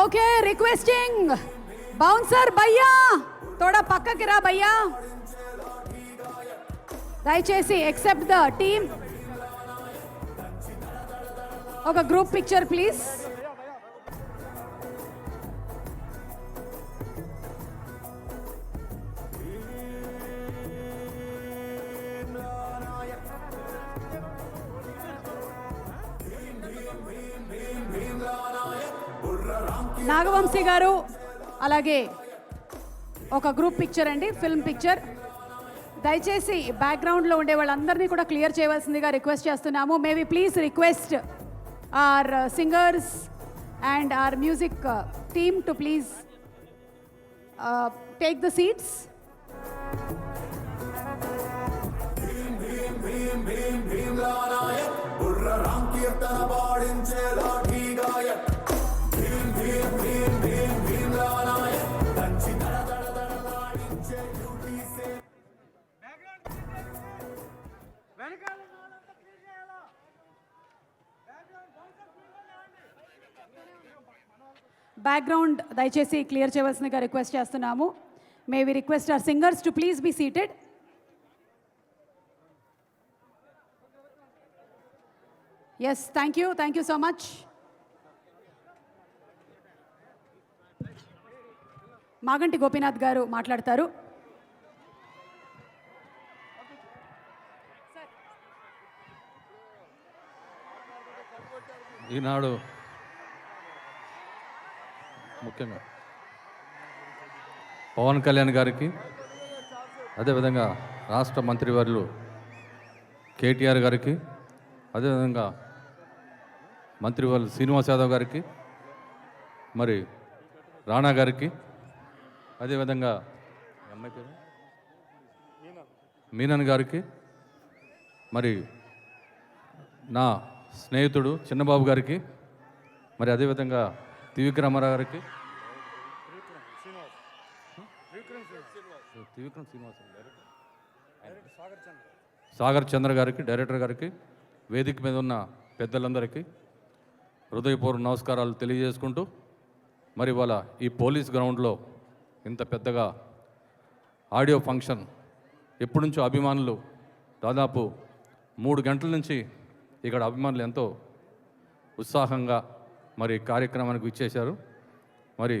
[SPEAKER 1] ఓకే, రిక్వెస్టింగ్ బౌన్సర్ భయ్యా తోడా పక్కకి రా భయ్యా, దయచేసి ఎక్సెప్ట్ ద టీమ్ ఒక group picture please. Nagavamshi garu అలాగే ఒక గ్రూప్ పిక్చర్ అండి, ఫిల్మ్ పిక్చర్. దయచేసి బ్యాక్గ్రౌండ్లో ఉండే వాళ్ళందరినీ కూడా క్లియర్ చేయవలసిందిగా రిక్వెస్ట్ చేస్తున్నాము. May we please request our singers and our music team to please take the seats. Background దయచేసి క్లియర్ చేయవలసిందిగా రిక్వెస్ట్ చేస్తున్నాము. May we request our singers to please be seated. Yes, thank you so much. Maganti Gopinath garu మాట్లాడతారు.
[SPEAKER 9] ఈనాడు ముఖ్యంగా పవన్ కళ్యాణ్ గారికి, అదేవిధంగా రాష్ట్ర మంత్రివర్యులు కేటీఆర్ గారికి, అదేవిధంగా మంత్రివర్యులు శ్రీనివాస్ యాదవ్ గారికి, మరి రాణా గారికి, అదేవిధంగా అమ్మాయి పేరు మీనన్ గారికి, మరి నా స్నేహితుడు చిన్నబాబు గారికి, మరి అదేవిధంగా త్రివిక్రమరావు గారికి, త్రివిక్రమ్ శ్రీనివాస్ సాగర్ చంద్ర గారికి, డైరెక్టర్ గారికి, వేదిక మీద ఉన్న పెద్దలందరికీ హృదయపూర్వక నమస్కారాలు తెలియజేసుకుంటూ, మరి ఇవాళ ఈ పోలీస్ గ్రౌండ్లో ఇంత పెద్దగా ఆడియో ఫంక్షన్ ఎప్పటి నుంచో అభిమానులు దాదాపు 3 గంటల నుంచి ఇక్కడ అభిమానులు ఎంతో ఉత్సాహంగా మరి కార్యక్రమానికి ఇచ్చేశారు. మరి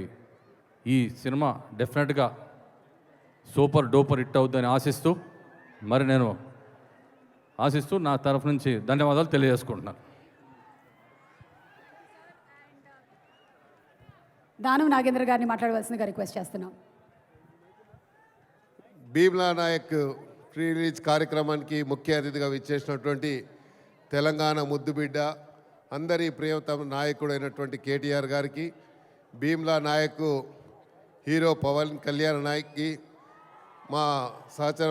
[SPEAKER 9] ఈ సినిమా డెఫినెట్గా సూపర్ డూపర్ హిట్ అవుతుందని ఆశిస్తూ నా తరఫు నుంచి ధన్యవాదాలు తెలియజేసుకుంటున్నాను.
[SPEAKER 1] దానం నాగేంద్ర గారిని మాట్లాడవలసిందిగా రిక్వెస్ట్ చేస్తున్నాం.
[SPEAKER 10] భీమ్లా నాయక్ ప్రీ రిలీజ్ కార్యక్రమానికి ముఖ్య అతిథిగా విచ్చేసినటువంటి తెలంగాణ ముద్దుబిడ్డ, అందరి ప్రియతమ నాయకుడైనటువంటి కేటీఆర్ గారికి, భీమ్లా నాయక్ హీరో పవన్ కళ్యాణ్ నాయక్కి, మా సహచర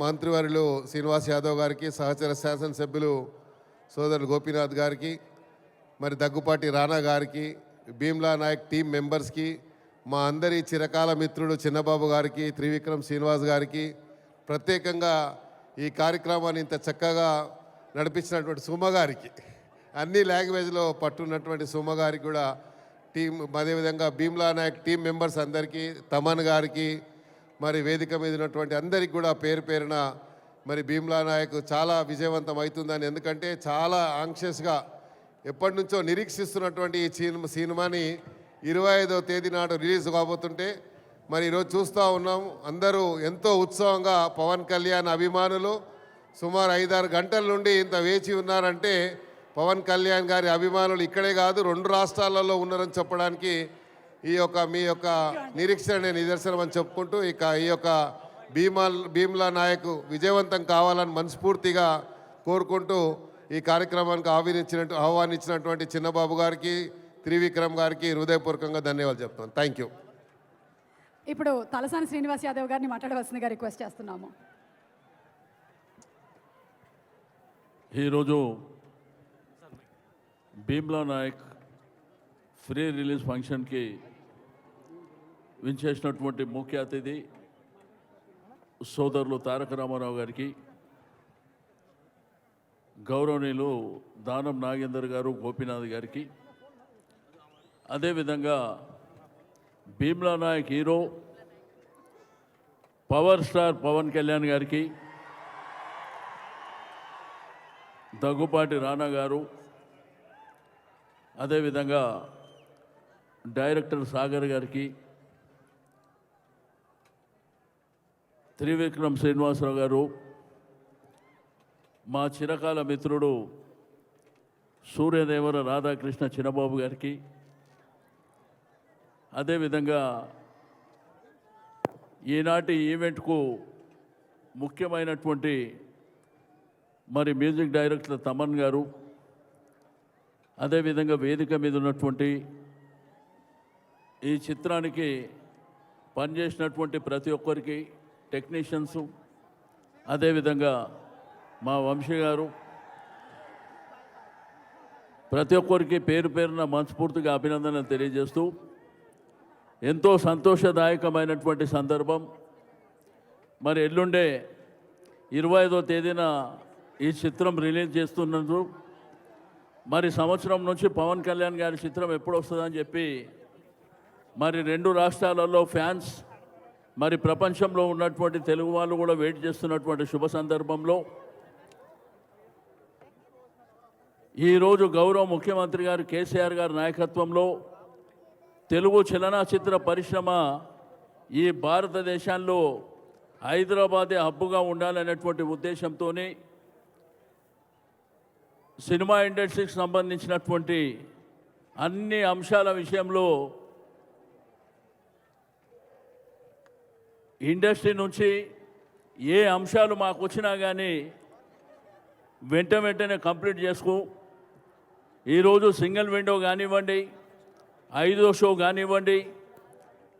[SPEAKER 10] మంత్రివర్యులు శ్రీనివాస్ యాదవ్ గారికి, సహచర శాసనసభ్యులు సోదరుడు గోపీనాథ్ గారికి, మరి దగ్గుపాటి రాణా గారికి, భీమ్లా నాయక్ టీం మెంబర్స్కి, మా అందరి చిరకాల మిత్రుడు చిన్నబాబు గారికి, త్రివిక్రమ్ శ్రీనివాస్ గారికి, ప్రత్యేకంగా ఈ కార్యక్రమాన్ని ఇంత చక్కగా నడిపించినటువంటి సుమ గారికి, అన్ని లాంగ్వేజ్లో పట్టున్నటువంటి సుమ గారికి కూడా టీం, అదేవిధంగా భీమ్లా నాయక్ టీం మెంబర్స్ అందరికీ, తమన్ గారికి, మరి వేదిక మీద ఉన్నటువంటి అందరికీ కూడా పేరు పేరున మరి భీమ్లా నాయక్ చాలా విజయవంతం అవుతుందని, ఎందుకంటే చాలా ఆంక్షియస్గా ఎప్పటి నుంచో నిరీక్షిస్తున్నటువంటి ఈ సినిమాని 25వ తేదీ నాడు రిలీజ్ కాబోతుంటే మరి ఈరోజు చూస్తూ ఉన్నాం. అందరూ ఎంతో ఉత్సవంగా పవన్ కళ్యాణ్ అభిమానులు సుమారు 5-6 గంటల నుండి ఇంత వేచి ఉన్నారంటే పవన్ కళ్యాణ్ గారి అభిమానులు ఇక్కడే కాదు 2 రాష్ట్రాలలో ఉన్నారని చెప్పడానికి మీ యొక్క నిరీక్షణ నిదర్శనం అని చెప్పుకుంటూ, ఈ యొక్క భీమ్లా నాయక్ విజయవంతం కావాలని మనస్ఫూర్తిగా కోరుకుంటూ ఈ కార్యక్రమానికి ఆహ్వానించినటువంటి చిన్నబాబు గారికి, త్రివిక్రమ్ గారికి హృదయపూర్వకంగా ధన్యవాదాలు చెప్తాను. Thank you.
[SPEAKER 1] ఇప్పుడు తలసాని శ్రీనివాస్ యాదవ్ గారిని మాట్లాడవలసిందిగా రిక్వెస్ట్ చేస్తున్నాము.
[SPEAKER 11] ఈరోజు భీమ్లా నాయక్ ఫ్రీ రిలీజ్ ఫంక్షన్కి వించేసినటువంటి ముఖ్య అతిథి సోదరులు తారక రామారావు గారికి, గౌరవనీయులు దానం నాగేందర్ గారు, గోపీనాథ్ గారికి, అదేవిధంగా Bheemla Nayak hero power star Pawan Kalyan గారికి, దగ్గుపాటి రాణా గారు, అదేవిధంగా డైరెక్టర్ సాగర్ గారికి, త్రివిక్రమ్ శ్రీనివాసరావు గారు, మా చిరకాల మిత్రుడు సూర్యదేవర రాధాకృష్ణ చిన్నబాబు గారికి, అదేవిధంగా ఈనాటి ఈవెంట్కు ముఖ్యమైనటువంటి మరి మ్యూజిక్ డైరెక్టర్ తమన్ గారు, అదేవిధంగా వేదిక మీద ఉన్నటువంటి ఈ చిత్రానికి పనిచేసినటువంటి ప్రతి ఒక్కరికి, టెక్నీషియన్స్, అదేవిధంగా మా వంశీ గారు, ప్రతి ఒక్కరికి పేరు పేరున మనస్ఫూర్తిగా అభినందనలు తెలియజేస్తూ, ఎంతో సంతోషదాయకమైనటువంటి సందర్భం. మరి ఎల్లుండే 25వ తేదీన ఈ చిత్రం రిలీజ్ చేస్తున్నందుకు, మరి సంవత్సరం నుంచి పవన్ కళ్యాణ్ గారి చిత్రం ఎప్పుడు వస్తుందని చెప్పి మరి 2 రాష్ట్రాలలో ఫ్యాన్స్ మరి ప్రపంచంలో ఉన్నటువంటి తెలుగు వాళ్ళు కూడా వెయిట్ చేస్తున్నటువంటి శుభ సందర్భంలో ఈరోజు గౌరవ ముఖ్యమంత్రి గారు కేసీఆర్ గారి నాయకత్వంలో తెలుగు చలనచిత్ర పరిశ్రమ ఈ భారతదేశంలో హైదరాబాదే హబ్బుగా ఉండాలనేటువంటి ఉద్దేశంతో సినిమా ఇండస్ట్రీకి సంబంధించినటువంటి అన్ని అంశాల విషయంలో ఇండస్ట్రీ నుంచి ఏ అంశాలు మాకు వచ్చినా కానీ వెంటనే కంప్లీట్ చేసుకో. ఈరోజు సింగిల్ విండో కానివ్వండి, 5వ షో కానివ్వండి,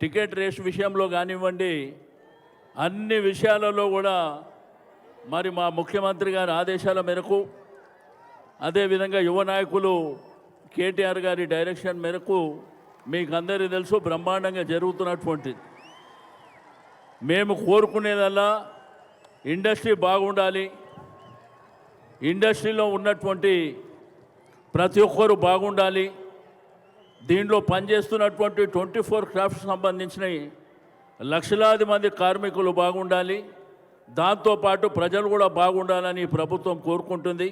[SPEAKER 11] టికెట్ రేస్ విషయంలో కానివ్వండి, అన్ని విషయాలలో కూడా మరి మా ముఖ్యమంత్రి గారి ఆదేశాల మేరకు, అదేవిధంగా యువ నాయకులు కేటీఆర్ గారి డైరెక్షన్ మేరకు మీకు అందరికీ తెలుసు బ్రహ్మాండంగా జరుగుతున్నటువంటిది. మేము కోరుకునేదల్లా ఇండస్ట్రీ బాగుండాలి, ఇండస్ట్రీలో ఉన్నటువంటి ప్రతి ఒక్కరు బాగుండాలి, దీంట్లో పనిచేస్తున్నటువంటి 24 క్రాఫ్ట్స్ సంబంధించిన లక్షలాది మంది కార్మికులు బాగుండాలి, దాంతోపాటు ప్రజలు కూడా బాగుండాలని ప్రభుత్వం కోరుకుంటుంది.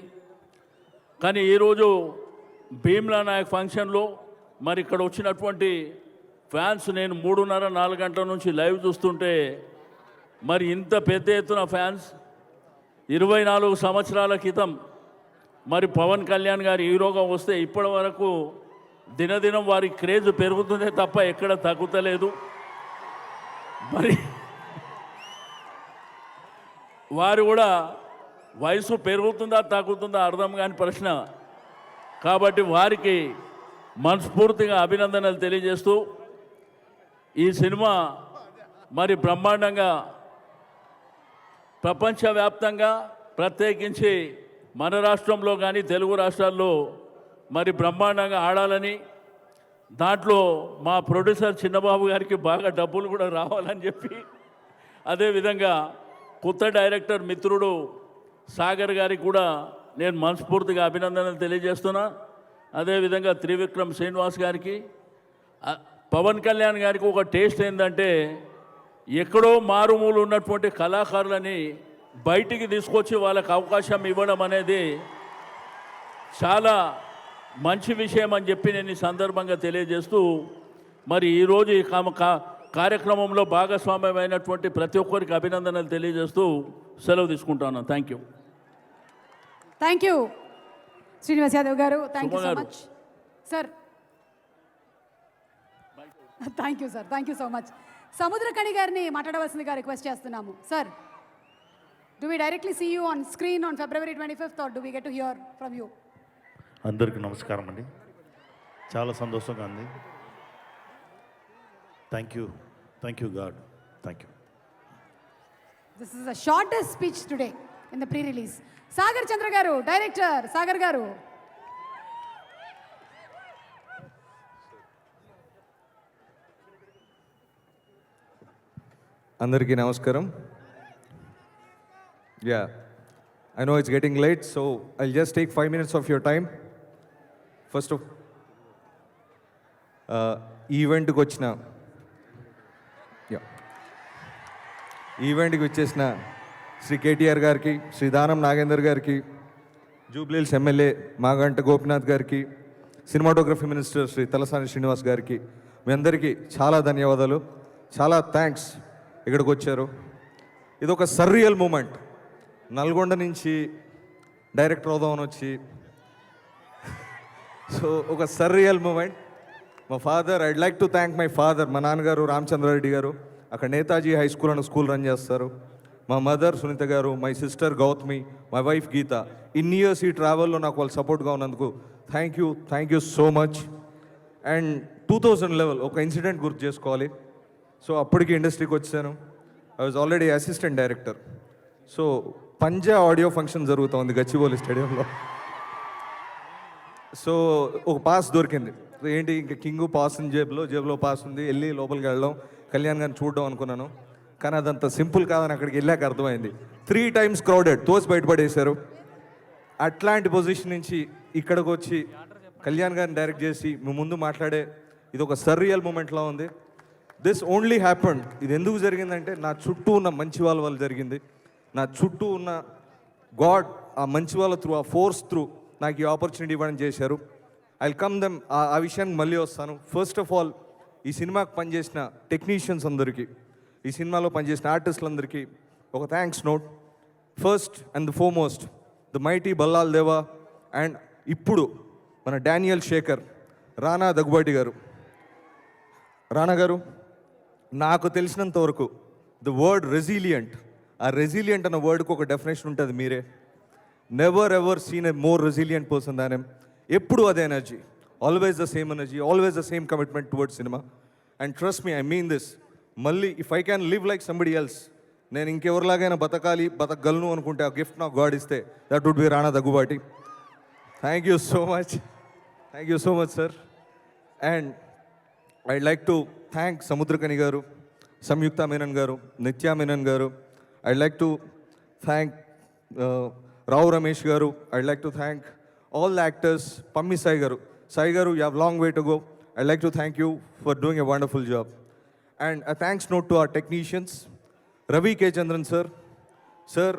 [SPEAKER 11] కానీ ఈరోజు భీమ్లా నాయక్ ఫంక్షన్లో మరి ఇక్కడ వచ్చినటువంటి ఫ్యాన్స్ నేను 3:30-4 గంటల నుంచి లైవ్ చూస్తుంటే మరి ఇంత పెద్ద ఎత్తున ఫ్యాన్స్ 24 సంవత్సరాల క్రితం మరి పవన్ కళ్యాణ్ గారు హీరోగా వస్తే ఇప్పటి వరకు దినదినం వారి క్రేజ్ పెరుగుతుందే తప్ప ఎక్కడ తగ్గుతలేదు. మరి వారు కూడా వయసు పెరుగుతుందా తగ్గుతుందా అర్థం కాని ప్రశ్న. కాబట్టి వారికి మనస్ఫూర్తిగా అభినందనలు తెలియజేస్తూ ఈ సినిమా మరి బ్రహ్మాండంగా ప్రపంచవ్యాప్తంగా ప్రత్యేకించి మన రాష్ట్రంలో కానీ తెలుగు రాష్ట్రాల్లో మరి బ్రహ్మాండంగా ఆడాలని, దాంట్లో మా ప్రొడ్యూసర్ చిన్నబాబు గారికి బాగా డబ్బులు కూడా రావాలని చెప్పి, అదేవిధంగా కొత్త డైరెక్టర్ మిత్రుడు సాగర్ గారికి కూడా నేను మనస్ఫూర్తిగా అభినందనలు తెలియజేస్తున్నా. అదేవిధంగా త్రివిక్రమ్ శ్రీనివాస్ గారికి, పవన్ కళ్యాణ్ గారికి ఒక టేస్ట్ ఏంటంటే ఎక్కడో మారుమూలు ఉన్నటువంటి కళాకారులని బయటికి తీసుకొచ్చి వాళ్ళకి అవకాశం ఇవ్వడం అనేది చాలా మంచి విషయం అని చెప్పి నేను ఈ సందర్భంగా తెలియజేస్తూ మరి ఈరోజు ఈ కార్యక్రమంలో భాగస్వామ్యమైనటువంటి ప్రతి ఒక్కరికి అభినందనలు తెలియజేస్తూ సెలవు తీసుకుంటాను. Thank you.
[SPEAKER 1] Thank you Srinivas Yadav garu. Thank you so much sir. Thank you sir, thank you so much. Samuthirakani గారిని మాట్లాడవలసిందిగా రిక్వెస్ట్ చేస్తున్నాము. Sir, do we directly see you on screen on February 25th or do we get to hear from you?
[SPEAKER 12] అందరికీ నమస్కారం అండి. చాలా సంతోషంగా ఉంది. Thank you God, thank you.
[SPEAKER 1] This is the shortest speech today in the pre release. Sagar Chandra గారు, director Sagar గారు.
[SPEAKER 13] అందరికీ నమస్కారం. I know it's getting late, so I'll just take 5 minutes of your time. First of ఈవెంట్కి వచ్చేసిన శ్రీ కేటీఆర్ గారికి, శ్రీ దానం నాగేందర్ గారికి, Jubilee Hills MLA Maganti Gopinath గారికి, cinematography minister Shri Talasani Srinivas గారికి, మీ అందరికీ చాలా ధన్యవాదాలు. చాలా థ్యాంక్స్ ఇక్కడికి వచ్చారు. ఇది ఒక సర్రియల్ మూమెంట్. నల్గొండ నుంచి డైరెక్టర్ అవుదామని వచ్చి, సో ఒక సర్రియల్ మూమెంట్. మా father, I'd like to thank my father. మా నాన్నగారు రామచంద్రారెడ్డి గారు అక్కడ నేతాజీ హై స్కూల్ అని స్కూల్ రన్ చేస్తారు. మా mother Sunitha garu, my sister Gautami, my wife Geetha. ఇన్ని ఇయర్స్ ఈ ట్రావెల్లో నాకు వాళ్ళు సపోర్ట్గా ఉన్నందుకు thank you so much. And 2011 ఒక ఇన్సిడెంట్ గుర్తు చేసుకోవాలి. సో అప్పటికి ఇండస్ట్రీకి వచ్చాను. I was already assistant director. So Panjaa audio function జరుగుతుంది గచ్చిబౌలి స్టేడియంలో. సో ఒక పాస్ దొరికింది. ఏంటి ఇంకా కింగ్ పాస్ ఉంది, జేబులో పాస్ ఉంది, వెళ్ళి లోపలికి వెళ్ళడం, కళ్యాణ్ గారిని చూడడం అనుకున్నాను. కానీ అదంత సింపుల్ కాదని అక్కడికి వెళ్ళాక అర్థమైంది. 3 times క్రౌడెడ్, తోసి బయటపడేశారు. అట్లాంటి పొజిషన్ నుంచి ఇక్కడికి వచ్చి కళ్యాణ్ గారిని డైరెక్ట్ చేసి మీ ముందు మాట్లాడే ఇది ఒక సర్రియల్ మూమెంట్లా ఉంది. దిస్ ఓన్లీ హ్యాపెండ్, ఇది ఎందుకు జరిగిందంటే నా చుట్టూ ఉన్న మంచి వాళ్ళ వల్ల జరిగింది. నా చుట్టూ ఉన్న గాడ్ ఆ మంచి వాళ్ళ త్రూ, ఆ ఫోర్స్ త్రూ నాకు ఈ ఆపర్చునిటీ ఇవ్వడం చేశారు. ఐ కమ్ దెమ్, ఆ విషయానికి మళ్ళీ వస్తాను. ఫస్ట్ ఆఫ్ ఆల్ ఈ సినిమాకి పనిచేసిన టెక్నీషియన్స్ అందరికీ, ఈ సినిమాలో పనిచేసిన ఆర్టిస్టులందరికీ ఒక thanks note. First and the foremost the mighty Ballal దేవా అండ్ ఇప్పుడు మన డానియల్ శేఖర్, రానా దగ్గుబాటి గారు. రానా గారు, నాకు తెలిసినంత వరకు ద వర్డ్ రెసిలియంట్, ఆ రెసిలియంట్ అన్న వర్డ్కి ఒక డెఫినేషన్ ఉంటుంది మీరే. Never ever seen a more resilient person than them. ఎప్పుడు అదే energy, always the same energy, always the same commitment towards cinema. And trust me, I mean this. మళ్ళీ if I can live like somebody else, నేను ఇంకెవరిలాగైనా బతకగలను అనుకుంటే ఆ gift నాకు God ఇస్తే that would be Rana Daggubati. Thank you so much, thank you so much sir. And I'd like to thank Samuthirakani గారు, సంయుక్త మేనన్ గారు, నిత్యా మేనన్ గారు. I'd like to thank Rao Ramesh గారు. I'd like to thank all the actors. Pammi Sai గారు, సాయి గారు, you have long way to go. I'd like to thank you for doing a wonderful job. And a thanks note to our technicians. Ravi K. Chandran sir. Sir,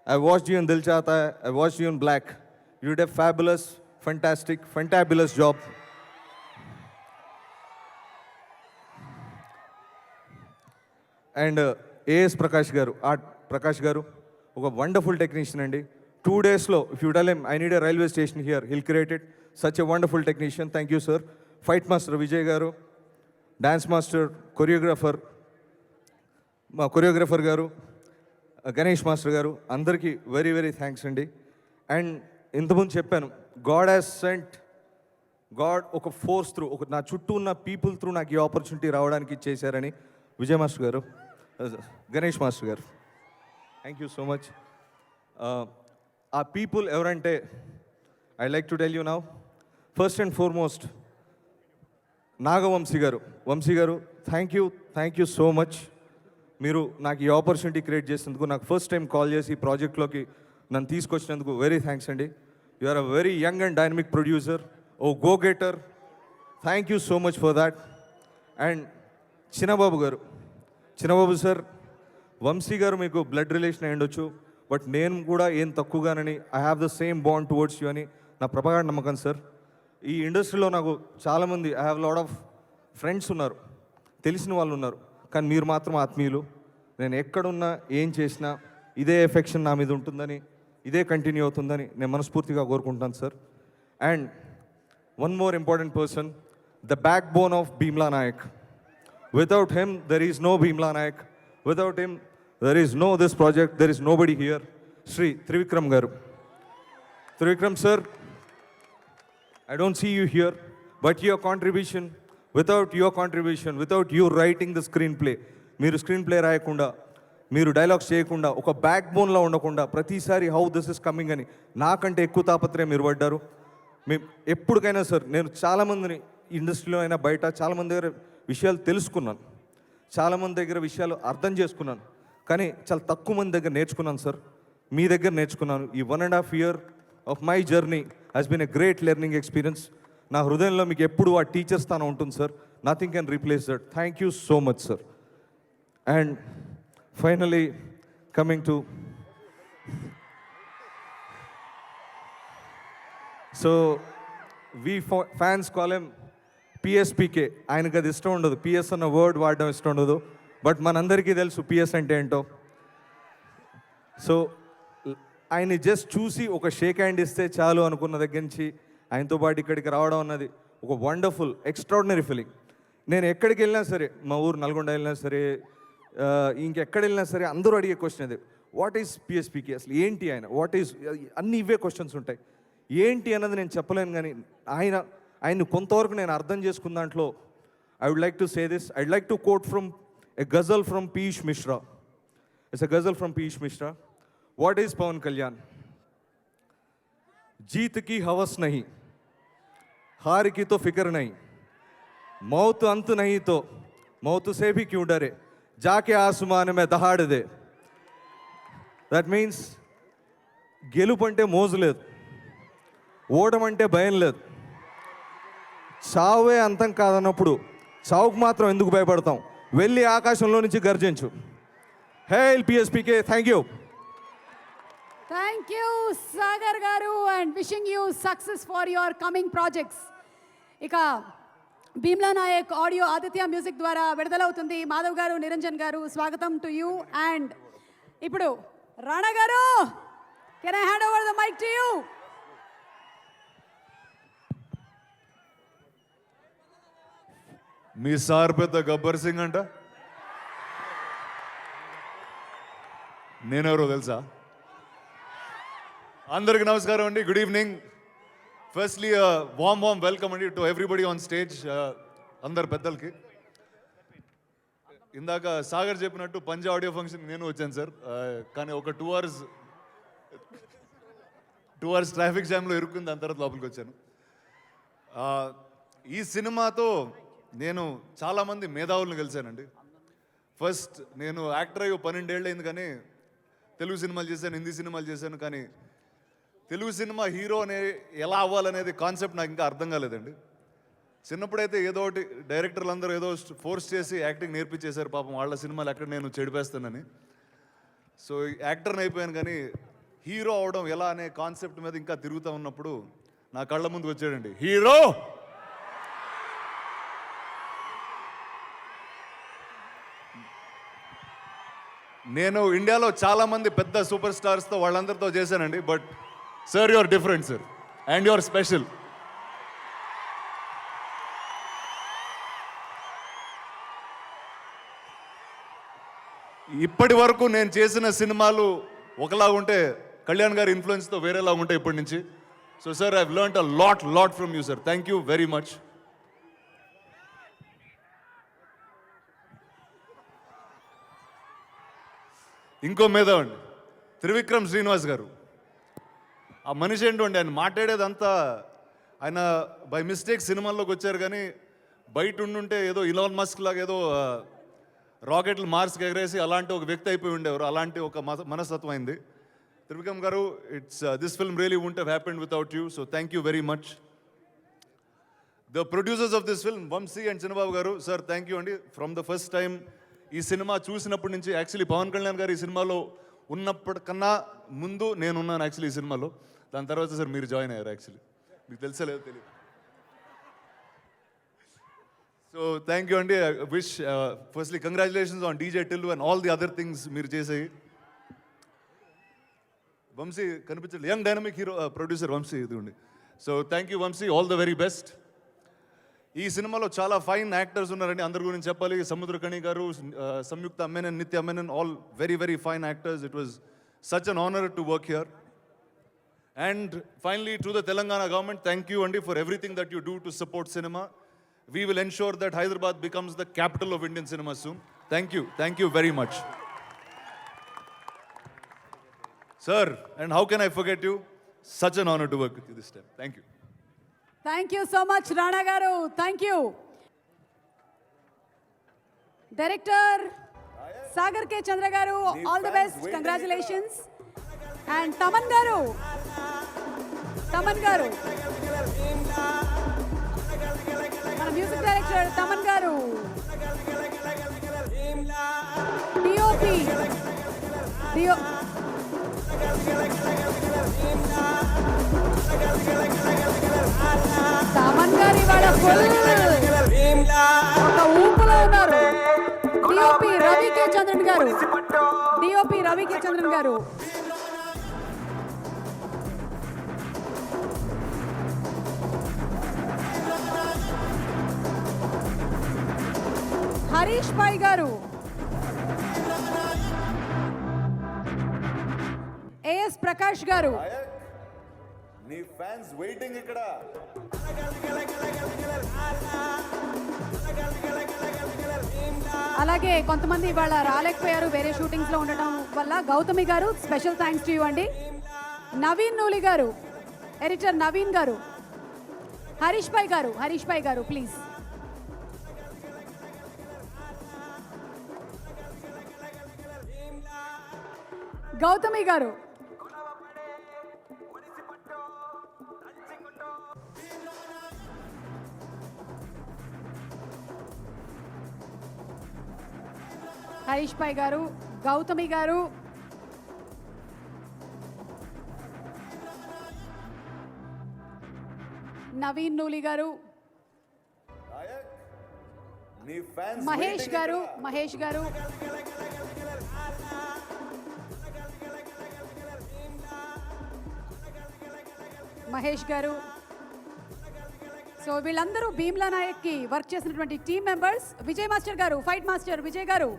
[SPEAKER 13] I watched you in Dil Chahta Hai, I watched you in Black. You did a fabulous, fantastic, fantabulous job. And A.S. Prakash garu, Art Prakash garu, oka wonderful technician andi. 2 days lo, if you tell him I need a railway station here, he'll create it. Such a wonderful technician. Thank you sir. Fight master Vijay garu, dance master, choreographer గారు, Ganesh master గారు, అందరికీ very very thanks అండి. And ఇంతకుముందు చెప్పాను, God has sent, God ఒక force through, ఒక నా చుట్టూ ఉన్న పీపుల్ త్రూ నాకు ఈ ఆపర్చునిటీ రావడానికి చేశారని విజయ్ మాస్టర్ గారు, గణేష్ మాస్టర్ గారు, థ్యాంక్ యూ సో మచ్. ఆ పీపుల్ ఎవరంటే I like to tell you now. First and foremost Nagavamsi గారు. వంశీ గారు, థ్యాంక్ యూ సో మచ్. మీరు నాకు ఈ ఆపర్చునిటీ క్రియేట్ చేసినందుకు, నాకు ఫస్ట్ టైం కాల్ చేసి ఈ ప్రాజెక్ట్లోకి నన్ను తీసుకొచ్చినందుకు వెరీ థ్యాంక్స్ అండి. You are a very young and dynamic producer, oh go getter. Thank you so much for that. And Chinnababu garu, Chinnababu sir, Vamsi గారు మీకు బ్లడ్ రిలేషన్ అయి ఉండొచ్చు, బట్ నేను కూడా ఏం తక్కువగానని, I have the same bond towards you అని నా ప్రగాఢ నమ్మకం సార్. ఈ ఇండస్ట్రీలో నాకు చాలామంది, I have lot of friends ఉన్నారు, తెలిసిన వాళ్ళు ఉన్నారు, కానీ మీరు మాత్రం ఆత్మీయులు. నేను ఎక్కడున్నా ఏం చేసినా ఇదే ఎఫెక్షన్ నా మీద ఉంటుందని, ఇదే కంటిన్యూ అవుతుందని నేను మనస్ఫూర్తిగా కోరుకుంటాను sir. And one more important person, the backbone of Bheemla Nayak. Without him there is no Bheemla Nayak, without him there is no this project, there is nobody here. Shri Trivikram garu. Trivikram sir, I don't see you here, but your contribution, without you writing the screenplay, మీరు screen play రాయకుండా, మీరు dialogues చేయకుండా, ఒక back బోన్లో ఉండకుండా, ప్రతిసారి how this is coming అని నాకంటే ఎక్కువ తాపత్రయం మీరు పడ్డారు. మేము ఎప్పటికైనా సార్, నేను చాలామందిని ఇండస్ట్రీలో అయినా బయట చాలామంది దగ్గర విషయాలు తెలుసుకున్నాను, చాలామంది దగ్గర విషయాలు అర్థం చేసుకున్నాను, కానీ చాలా తక్కువ మంది దగ్గర నేర్చుకున్నాను సార్. మీ దగ్గర నేర్చుకున్నాను. ఈ 1.5 year of my journey has been a great learning experience. నా హృదయంలో మీకు ఎప్పుడు ఆ టీచర్ స్థానం ఉంటుంది sir. Nothing can replace that. Thank you so much sir. And finally coming to, so we fans call him PSPK. ఆయనకు అది ఇష్టం ఉండదు, పిఎస్ అన్న వర్డ్ వాడడం ఇష్టం ఉండదు, బట్ మనందరికీ తెలుసు పిఎస్ అంటే ఏంటో. సో ఆయన్ని జస్ట్ చూసి ఒక షేక్ హ్యాండ్ ఇస్తే చాలు అనుకున్న దగ్గర నుంచి ఆయనతో పాటు ఇక్కడికి రావడం అన్నది ఒక వండర్ఫుల్, ఎక్స్ట్రాడినరీ ఫీలింగ్. నేను ఎక్కడికి వెళ్ళినా సరే, మా ఊరు నల్గొండ వెళ్ళినా సరే, ఇంకెక్కడ వెళ్ళినా సరే, అందరూ అడిగే క్వశ్చన్ అది, వాట్ ఈజ్ పిఎస్పీకే, అసలు ఏంటి ఆయన, వాట్ ఈజ్, అన్ని ఇవే క్వశ్చన్స్ ఉంటాయి. ఏంటి అన్నది నేను చెప్పలేను, కానీ ఆయన్ని కొంతవరకు నేను అర్థం చేసుకున్న దాంట్లో I would like to say this. I would like to quote from a ghazal from Piyush Mishra. It's a ghazal from Piyush Mishra. What is Pawan Kalyan? जीत की हवस नहीं, हार की तो फिक्र नहीं, मौत अंत नहीं तो मौत से भी क्यों डरे, जाके आसमान में दहाड़ दे. That means గెలుపంటే మోజు లేదు, ఓటమంటే భయం లేదు, చావే అంతం కాదన్నప్పుడు చావుకు మాత్రం ఎందుకు భయపడతాం? వెళ్ళి ఆకాశంలో నుంచి గర్జించు. Hail PSPK, thank you.
[SPEAKER 1] Thank you Sagar garu and wishing you success for your coming projects. ఇక భీమ్లా నాయక్ ఆడియో ఆదిత్య మ్యూజిక్ ద్వారా విడుదలవుతుంది. మాధవ్ గారు, నిరంజన్ గారు, స్వాగతం టు యూ. అండ్ ఇప్పుడు రాణా గారు, can I hand over the mic to you?
[SPEAKER 14] మీ సార్ పెద్ద గబ్బర్ సింగ్ అంట. నేనెవరో తెలుసా? అందరికి నమస్కారం అండి. Good evening. Firstly warm welcome అండి టు ఎవ్రీబడి ఆన్ స్టేజ్. అందరు పెద్దలకి. ఇందాక సాగర్ చెప్పినట్టు పంజా ఆడియో ఫంక్షన్ నేను వచ్చాను సార్. కానీ ఒక 2 అవర్స్ ట్రాఫిక్ జామ్లో ఇరుక్కుంది. దాని తర్వాత లోపలికి వచ్చాను. ఈ సినిమాతో నేను చాలామంది మేధావులను కలిశానండి. ఫస్ట్ నేను యాక్టర్ అయ్యి 12 ఏళ్ళు అయింది, కానీ తెలుగు సినిమాలు చేశాను, హిందీ సినిమాలు చేశాను. కానీ తెలుగు సినిమా హీరో అనే ఎలా అవ్వాలనేది కాన్సెప్ట్ నాకు ఇంకా అర్థం కాలేదండి. చిన్నప్పుడైతే ఏదో ఒకటి డైరెక్టర్లు అందరూ ఏదో ఫోర్స్ చేసి యాక్టింగ్ నేర్పించేశారు పాపం. వాళ్ళ సినిమాలు ఎక్కడ నేను చెడిపేస్తానని. సో యాక్టర్ని అయిపోయాను, కానీ హీరో అవడం ఎలా అనే కాన్సెప్ట్ మీద ఇంకా తిరుగుతూ ఉన్నప్పుడు నా కళ్ళ ముందుకు వచ్చాడండి హీరో. నేను ఇండియాలో చాలామంది పెద్ద సూపర్ స్టార్స్తో వాళ్ళందరితో చేశానండి. But sir, your different sir, and your special. ఇప్పటి వరకు నేను చేసిన సినిమాలు ఒకలా ఉంటే కళ్యాణ్ గారి ఇన్ఫ్లుయెన్స్తో వేరేలా ఉంటాయి ఇప్పటి నుంచి. So sir, I learned a lot from you sir. Thank you very much. ఇంకో మేధావండి త్రివిక్రమ్ శ్రీనివాస్ గారు. ఆ మనిషి ఏంటండి, ఆయన మాట్లాడేదంతా, ఆయన బై మిస్టేక్ సినిమాల్లోకి వచ్చారు, కానీ బయట ఉండుంటే ఏదో ఇలాన్ మస్క్ లాగా ఏదో రాకెట్లు మార్స్కి ఎగరేసి అలాంటి ఒక వ్యక్తి అయిపోయి ఉండేవారు. అలాంటి ఒక మనస్తత్వం అయింది. Trivikram garu, this film really won't have happened without you. So thank you very much. The producers of this film Vamshi and Chinnababu garu, sir thank you అండి. ఫ్రమ్ ద ఫస్ట్ టైం ఈ సినిమా చూసినప్పటి నుంచి, యాక్చువల్లీ పవన్ కళ్యాణ్ గారు ఈ సినిమాలో ఉన్నప్పటికన్నా ముందు నేనున్నాను యాక్చువల్లీ ఈ సినిమాలో. దాని తర్వాత సార్ మీరు జాయిన్ అయ్యారు. యాక్చువల్లీ మీకు తెలుసా లేదో తెలియదు. సో థ్యాంక్ యూ అండి. Wish firstly congratulations on DJ Tillu and all the other things మీరు చేసాయి. వంశీ కనిపించండి, young dynamic hero producer Vamshi ఇదిగోండి. So thank you Vamshi, all the very best. ఈ సినిమాలో చాలా ఫైన్ యాక్టర్స్ ఉన్నారండి. అందరి గురించి చెప్పాలి. సముద్రకణి గారు, సంయుక్త అమ్మేనన్, నిత్య అమ్మేనన్, all very very fine actors. It was such an honour to work here. And finally to the Telangana government, thank you అండి for everything that you do to support cinema. We will ensure that Hyderabad becomes the capital of Indian cinema soon. Thank you very much. Sir, and how can I forget you? Such an honor to work with you this time. Thank you.
[SPEAKER 1] Thank you so much Rana garu. Thank you. Director Sagar K Chandra garu, all the best, congratulations. And Thaman garu, మన music director Thaman గారు, DOP Thaman గారు ఇవాళ full ఒక ఊపులో ఉన్నారు. DOP Ravi కే చంద్రన్ గారు. హరీష్ భాయ్ గారు, as Prakash గారు,
[SPEAKER 14] నీ ఫ్యాన్స్ వెయిటింగ్ ఇక్కడ.
[SPEAKER 1] అలాగే కొంతమంది ఇవాళ రాలేకపోయారు వేరే షూటింగ్స్ లో ఉండటం వల్ల. గౌతమి గారు, స్పెషల్ థ్యాంక్స్ టు యూ అండి. నవీన్ నూలి గారు, ఎడిటర్ నవీన్ గారు, హరీష్ భాయ్ గారు ప్లీజ్. గౌతమి గారు, హరీష్ పై గారు, గౌతమి గారు, నవీన్ నూలి గారు, మహేష్ గారు, మహేష్ గారు. సో వీళ్ళందరూ భీమ్లా నాయక్కి వర్క్ చేసినటువంటి టీమ్ మెంబర్స్. విజయ్ మాస్టర్ గారు, ఫైట్ మాస్టర్ విజయ్ గారు.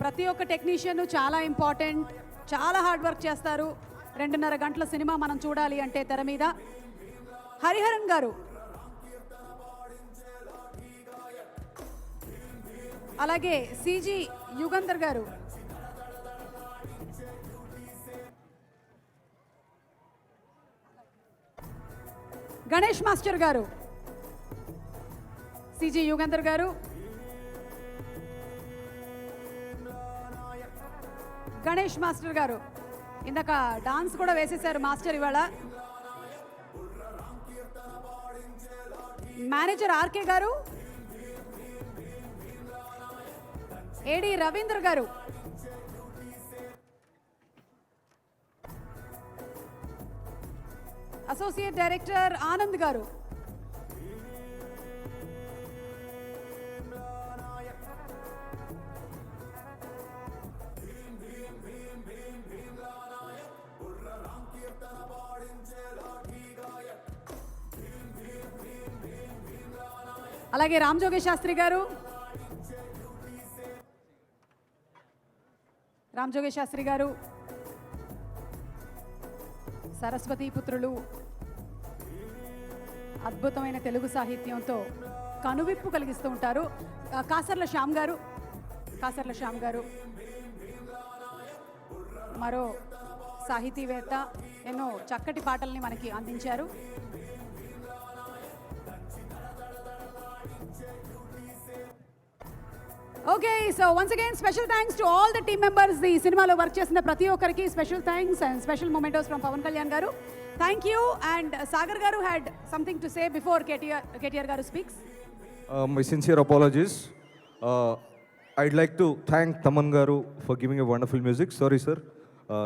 [SPEAKER 1] ప్రతి ఒక్క టెక్నీషియన్ చాలా ఇంపార్టెంట్, చాలా హార్డ్ వర్క్ చేస్తారు. 2.5 గంటల సినిమా మనం చూడాలి అంటే తెర మీద. హరిహరన్ గారు, అలాగే సిజి యుగంధర్ గారు, గణేష్ మాస్టర్ గారు, సిజి యుగంధర్ గారు, గణేష్ మాస్టర్ గారు. ఇందాక డాన్స్ కూడా వేసేశారు మాస్టర్ ఇవాళ. మేనేజర్ ఆర్కే గారు, ఏడి రవీంద్ర గారు, అసోసియేట్ డైరెక్టర్ ఆనంద్ గారు, అలాగే రామ్ జోగేష్ శాస్త్రి గారు, సరస్వతి పుత్రులు అద్భుతమైన తెలుగు సాహిత్యంతో కనువిప్పు కలిగిస్తూ ఉంటారు. కాసర్ల శ్యామ్ గారు మరో సాహితీవేత్త, ఎన్నో చక్కటి పాటల్ని మనకి అందించారు. Okay, so once again special thanks to all the team members. ఈ సినిమాలో వర్క్ చేసిన ప్రతి ఒక్కరికి special thanks and special mementos from Pawan Kalyan garu. Thank you. And Sagar garu had something to say before KTR garu speaks.
[SPEAKER 13] My sincere apologies. I'd like to thank Taman Garu for giving a wonderful music. Sorry, sir.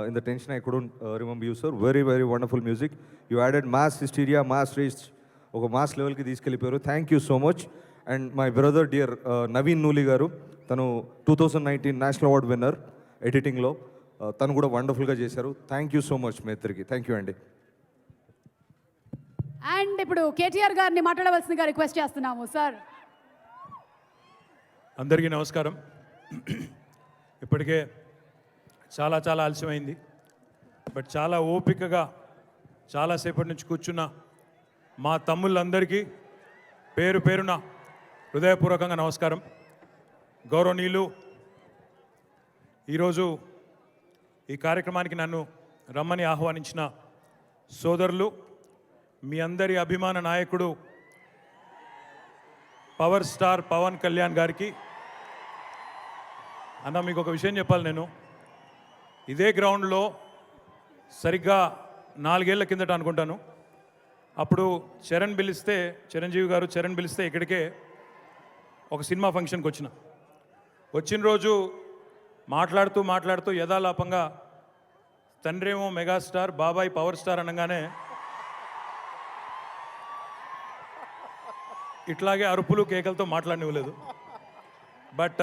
[SPEAKER 13] In the tension, I couldn't remember you, sir. Very, very wonderful music. You added mass hysteria, mass reach. ఒక mass లెవెల్కి తీసుకెళ్ళిపోయారు. Thank you so much. And my brother dear Naveen Nooli garu, తను 2019 national award winner ఎడిటింగ్లో. తను కూడా వండర్ఫుల్గా చేశారు. Thank you so much మీ ఇద్దరికి. Thank you అండి.
[SPEAKER 1] And ఇప్పుడు కేటీఆర్ గారిని మాట్లాడవలసిందిగా రిక్వెస్ట్ చేస్తున్నాము సార్.
[SPEAKER 15] అందరికీ నమస్కారం. ఇప్పటికే చాలా ఆలస్యమైంది. బట్ చాలా ఓపికగా చాలాసేపటి నుంచి కూర్చున్న మా తమ్ముళ్ళందరికీ పేరు పేరున హృదయపూర్వకంగా నమస్కారం. గౌరవనీయులు, ఈరోజు ఈ కార్యక్రమానికి నన్ను రమ్మని ఆహ్వానించిన సోదరులు, మీ అందరి అభిమాన నాయకుడు పవర్ స్టార్ పవన్ కళ్యాణ్ గారికి. అన్న, మీకు ఒక విషయం చెప్పాలి. నేను ఇదే గ్రౌండ్లో సరిగ్గా 4 ఏళ్ల కిందట అనుకుంటాను, అప్పుడు చిరంజీవి గారు పిలిస్తే ఇక్కడికే ఒక సినిమా ఫంక్షన్కి వచ్చిన రోజు మాట్లాడుతూ యథాలాపంగా తండ్రేమో మెగాస్టార్, బాబాయ్ పవర్ స్టార్ అనగానే ఇట్లాగే అరుపులు కేకలతో మాట్లాడనివ్వలేదు. But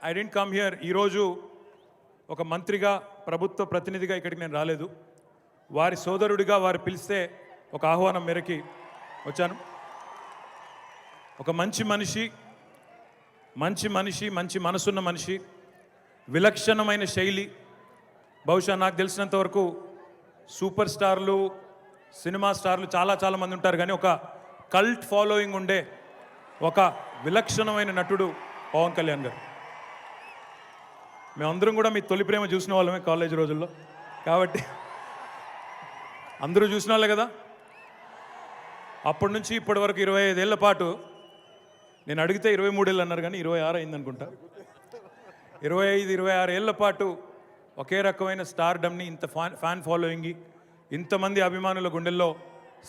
[SPEAKER 15] I didn't come here. ఈరోజు ఒక మంత్రిగా, ప్రభుత్వ ప్రతినిధిగా ఇక్కడికి నేను రాలేదు. వారి సోదరుడిగా వారు పిలిస్తే ఒక ఆహ్వానం మేరకి వచ్చాను. ఒక మంచి మనిషి, మంచి మనసున్న మనిషి, విలక్షణమైన శైలి. బహుశా నాకు తెలిసినంత వరకు సూపర్ స్టార్లు, సినిమా స్టార్లు చాలా మంది ఉంటారు, కానీ ఒక కల్ట్ ఫాలోయింగ్ ఉండే ఒక విలక్షణమైన నటుడు పవన్ కళ్యాణ్ గారు. మేమందరం కూడా మీ తొలి ప్రేమ చూసిన వాళ్ళమే కాలేజ్ రోజుల్లో, కాబట్టి అందరూ చూసిన వాళ్ళే కదా. అప్పటి నుంచి ఇప్పటి వరకు 25 ఏళ్ల పాటు, నేను అడిగితే 23 ఏళ్ళు అన్నారు కానీ 26 అయింది అనుకుంటా. 25-26 ఏళ్ల పాటు ఒకే రకమైన స్టార్డమ్ని, ఇంత ఫ్యాన్ ఫాలోయింగ్, ఇంతమంది అభిమానుల గుండెల్లో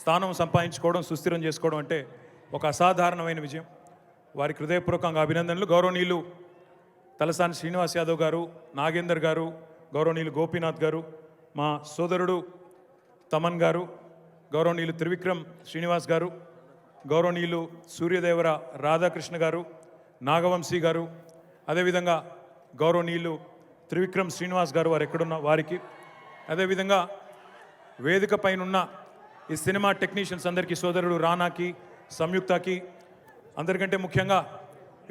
[SPEAKER 15] స్థానం సంపాదించుకోవడం, సుస్థిరం చేసుకోవడం అంటే ఒక అసాధారణమైన విజయం. వారికి హృదయపూర్వకంగా అభినందనలు. గౌరవనీయులు తలసాని శ్రీనివాస్ యాదవ్ గారు, నాగేందర్ గారు, గౌరవనీయులు గోపీనాథ్ గారు, మా సోదరుడు తమన్ గారు, గౌరవనీయులు త్రివిక్రమ్ శ్రీనివాస్ గారు, గౌరవనీయులు సూర్యదేవర రాధాకృష్ణ గారు, నాగవంశీ గారు, అదేవిధంగా గౌరవనీయులు త్రివిక్రమ్ శ్రీనివాస్ గారు వారు ఎక్కడున్న వారికి, అదేవిధంగా వేదిక పైనున్న ఈ సినిమా టెక్నీషియన్స్ అందరికీ, సోదరుడు రానాకి, సంయుక్తకి, అందరికంటే ముఖ్యంగా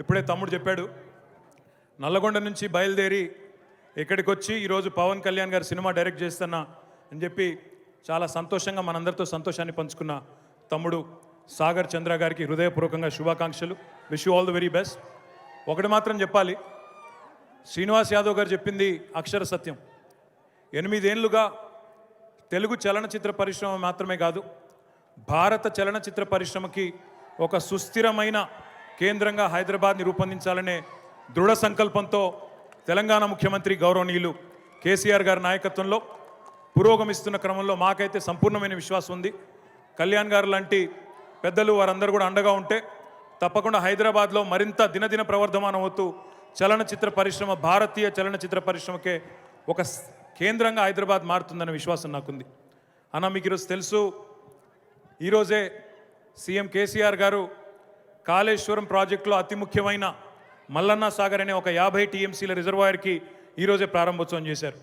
[SPEAKER 15] ఇప్పుడే తమ్ముడు చెప్పాడు, నల్లగొండ నుంచి బయలుదేరి ఇక్కడికి వచ్చి ఈరోజు పవన్ కళ్యాణ్ గారు సినిమా డైరెక్ట్ చేస్తున్నా అని చెప్పి చాలా సంతోషంగా మనందరితో సంతోషాన్ని పంచుకున్న తమ్ముడు సాగర్ చంద్ర గారికి హృదయపూర్వకంగా శుభాకాంక్షలు. Wish you all the very best. ఒకటి మాత్రం చెప్పాలి, శ్రీనివాస్ యాదవ్ గారు చెప్పింది అక్షర సత్యం. 8 ఏళ్లుగా తెలుగు చలనచిత్ర పరిశ్రమ మాత్రమే కాదు, భారత చలనచిత్ర పరిశ్రమకి ఒక సుస్థిరమైన కేంద్రంగా హైదరాబాద్ని రూపొందించాలనే దృఢ సంకల్పంతో తెలంగాణ ముఖ్యమంత్రి గౌరవనీయులు కేసీఆర్ గారి నాయకత్వంలో పురోగమిస్తున్న క్రమంలో మాకైతే సంపూర్ణమైన విశ్వాసం ఉంది. కళ్యాణ్ గారు లాంటి పెద్దలు వారందరూ కూడా అండగా ఉంటే తప్పకుండా హైదరాబాద్లో మరింత దినదిన ప్రవర్ధమానం అవుతూ చలనచిత్ర పరిశ్రమ, భారతీయ చలనచిత్ర పరిశ్రమకే ఒక కేంద్రంగా హైదరాబాద్ మారుతుందనే విశ్వాసం నాకుంది. అన్న, మీకు ఈరోజు తెలుసు, ఈరోజే సీఎం కేసీఆర్ గారు కాళేశ్వరం ప్రాజెక్టులో అతి ముఖ్యమైన మల్లన్న సాగర్ అనే ఒక 50 టీఎంసీల రిజర్వాయర్కి ఈరోజే ప్రారంభోత్సవం చేశారు.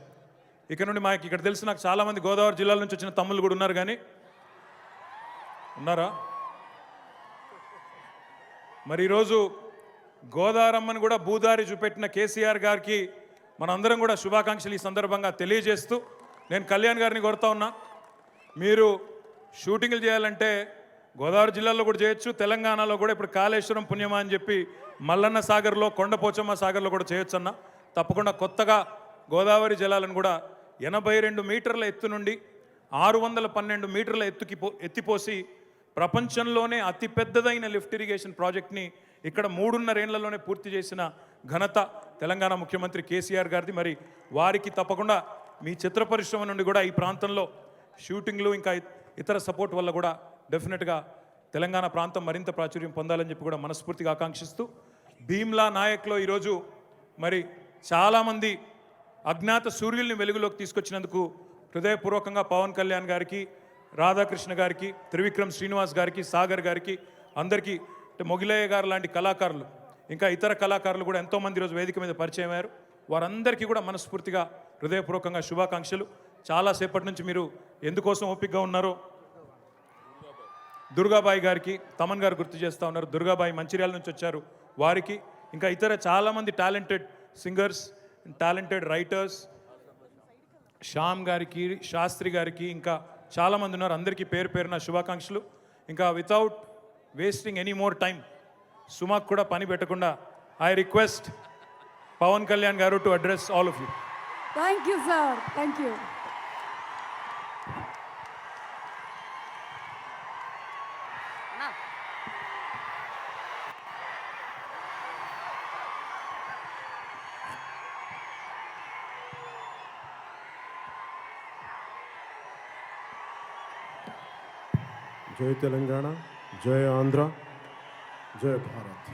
[SPEAKER 15] ఇక్కడ నుండి మాకు ఇక్కడ తెలిసి నాకు చాలామంది గోదావరి జిల్లాల నుంచి వచ్చిన తమ్ముళ్ళు కూడా ఉన్నారు, కానీ ఉన్నారా? మరి ఈరోజు గోదావరమ్మని కూడా భూదారి చూపెట్టిన కేసీఆర్ గారికి మనందరం కూడా శుభాకాంక్షలు ఈ సందర్భంగా తెలియజేస్తూ, నేను కళ్యాణ్ గారిని కోరుతా ఉన్నా, మీరు షూటింగ్లు చేయాలంటే గోదావరి జిల్లాలో కూడా చేయొచ్చు, తెలంగాణలో కూడా ఇప్పుడు కాళేశ్వరం పుణ్యమా అని చెప్పి మల్లన్న సాగర్లో, కొండపోచమ్మ సాగర్లో కూడా చేయొచ్చు అన్న. తప్పకుండా కొత్తగా గోదావరి జలాలను కూడా 82 మీటర్ల ఎత్తు నుండి 612 మీటర్ల ఎత్తిపోసి ప్రపంచంలోనే అతిపెద్దదైన లిఫ్ట్ ఇరిగేషన్ ప్రాజెక్ట్ని ఇక్కడ 3.5 ఏళ్లలోనే పూర్తి చేసిన ఘనత తెలంగాణ ముఖ్యమంత్రి కేసీఆర్ గారిది. మరి వారికి తప్పకుండా మీ చిత్ర పరిశ్రమ నుండి కూడా ఈ ప్రాంతంలో షూటింగ్లు ఇంకా ఇతర సపోర్ట్ వల్ల కూడా డెఫినెట్గా తెలంగాణ ప్రాంతం మరింత ప్రాచుర్యం పొందాలని చెప్పి కూడా మనస్ఫూర్తిగా ఆకాంక్షిస్తూ, భీమ్లా నాయక్లో ఈరోజు మరి చాలామంది అజ్ఞాత సూర్యుల్ని వెలుగులోకి తీసుకొచ్చినందుకు హృదయపూర్వకంగా పవన్ కళ్యాణ్ గారికి, రాధాకృష్ణ గారికి, త్రివిక్రమ్ శ్రీనివాస్ గారికి, సాగర్ గారికి, అందరికీ, మొగిలయ్య గారు లాంటి కళాకారులు, ఇంకా ఇతర కళాకారులు కూడా ఎంతోమంది ఈరోజు వేదిక మీద పరిచయం అయ్యారు. వారందరికీ కూడా మనస్ఫూర్తిగా హృదయపూర్వకంగా శుభాకాంక్షలు. చాలాసేపటి నుంచి మీరు ఎందుకోసం ఓపికగా ఉన్నారో దుర్గాబాయి గారికి తమన్ గారు గుర్తు చేస్తూ ఉన్నారు. దుర్గాబాయి మంచిర్యాల నుంచి వచ్చారు, వారికి, ఇంకా ఇతర చాలామంది talented singers, talented writers, Shyam గారికి, శాస్త్రి గారికి, ఇంకా చాలామంది ఉన్నారు. అందరికీ పేరు పేరున శుభాకాంక్షలు. ఇంకా without wasting any more time, సుమాకు కూడా పని పెట్టకుండా I request Pawan Kalyan garu to address all of you.
[SPEAKER 1] Thank you sir, thank you.
[SPEAKER 16] జై తెలంగాణ, జై ఆంధ్ర, జై భారత్.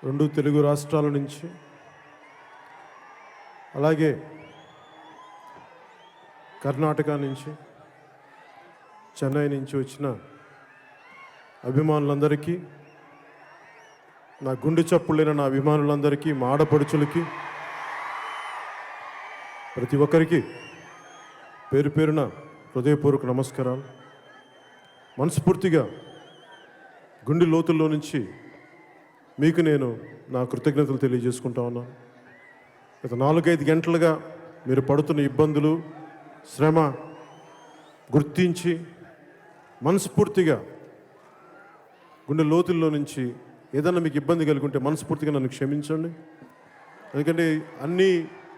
[SPEAKER 16] రెండు తెలుగు రాష్ట్రాల నుంచి, అలాగే కర్ణాటక నుంచి, చెన్నై నుంచి వచ్చిన అభిమానులందరికీ, నా గుండె చప్పుళ్ళైన నా అభిమానులందరికీ, మా ఆడపడుచులకి, ప్రతి ఒక్కరికి పేరు పేరున హృదయపూర్వక నమస్కారాలు. మనస్ఫూర్తిగా గుండె లోతుల్లో నుంచి మీకు నేను నా కృతజ్ఞతలు తెలియజేసుకుంటా ఉన్నాను. గత 4-5 గంటలుగా మీరు పడుతున్న ఇబ్బందులు, శ్రమ గుర్తించి మనస్ఫూర్తిగా గుండె లోతుల్లో నుంచి ఏదైనా మీకు ఇబ్బంది కలిగి ఉంటే మనస్ఫూర్తిగా నన్ను క్షమించండి. ఎందుకంటే అన్ని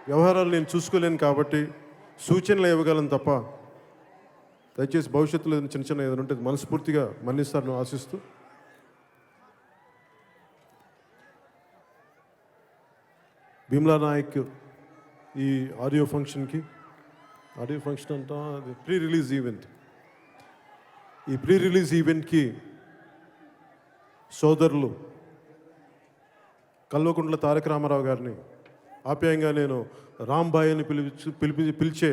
[SPEAKER 16] వ్యవహారాలు నేను చూసుకోలేను కాబట్టి సూచనలు ఇవ్వగలను తప్ప, దయచేసి భవిష్యత్తులో చిన్న చిన్న ఏదైనా ఉంటే మనస్ఫూర్తిగా మన్నిస్తారని ఆశిస్తూ, భీమ్లా నాయక్ ఈ ఆడియో ఫంక్షన్ అంట ప్రీ రిలీజ్ ఈవెంట్ ఈ ప్రీ రిలీజ్ ఈవెంట్కి సోదరులు కల్వకుంట్ల తారక రామారావు గారిని ఆప్యాయంగా నేను రాంబాయ్ అని పిలిచే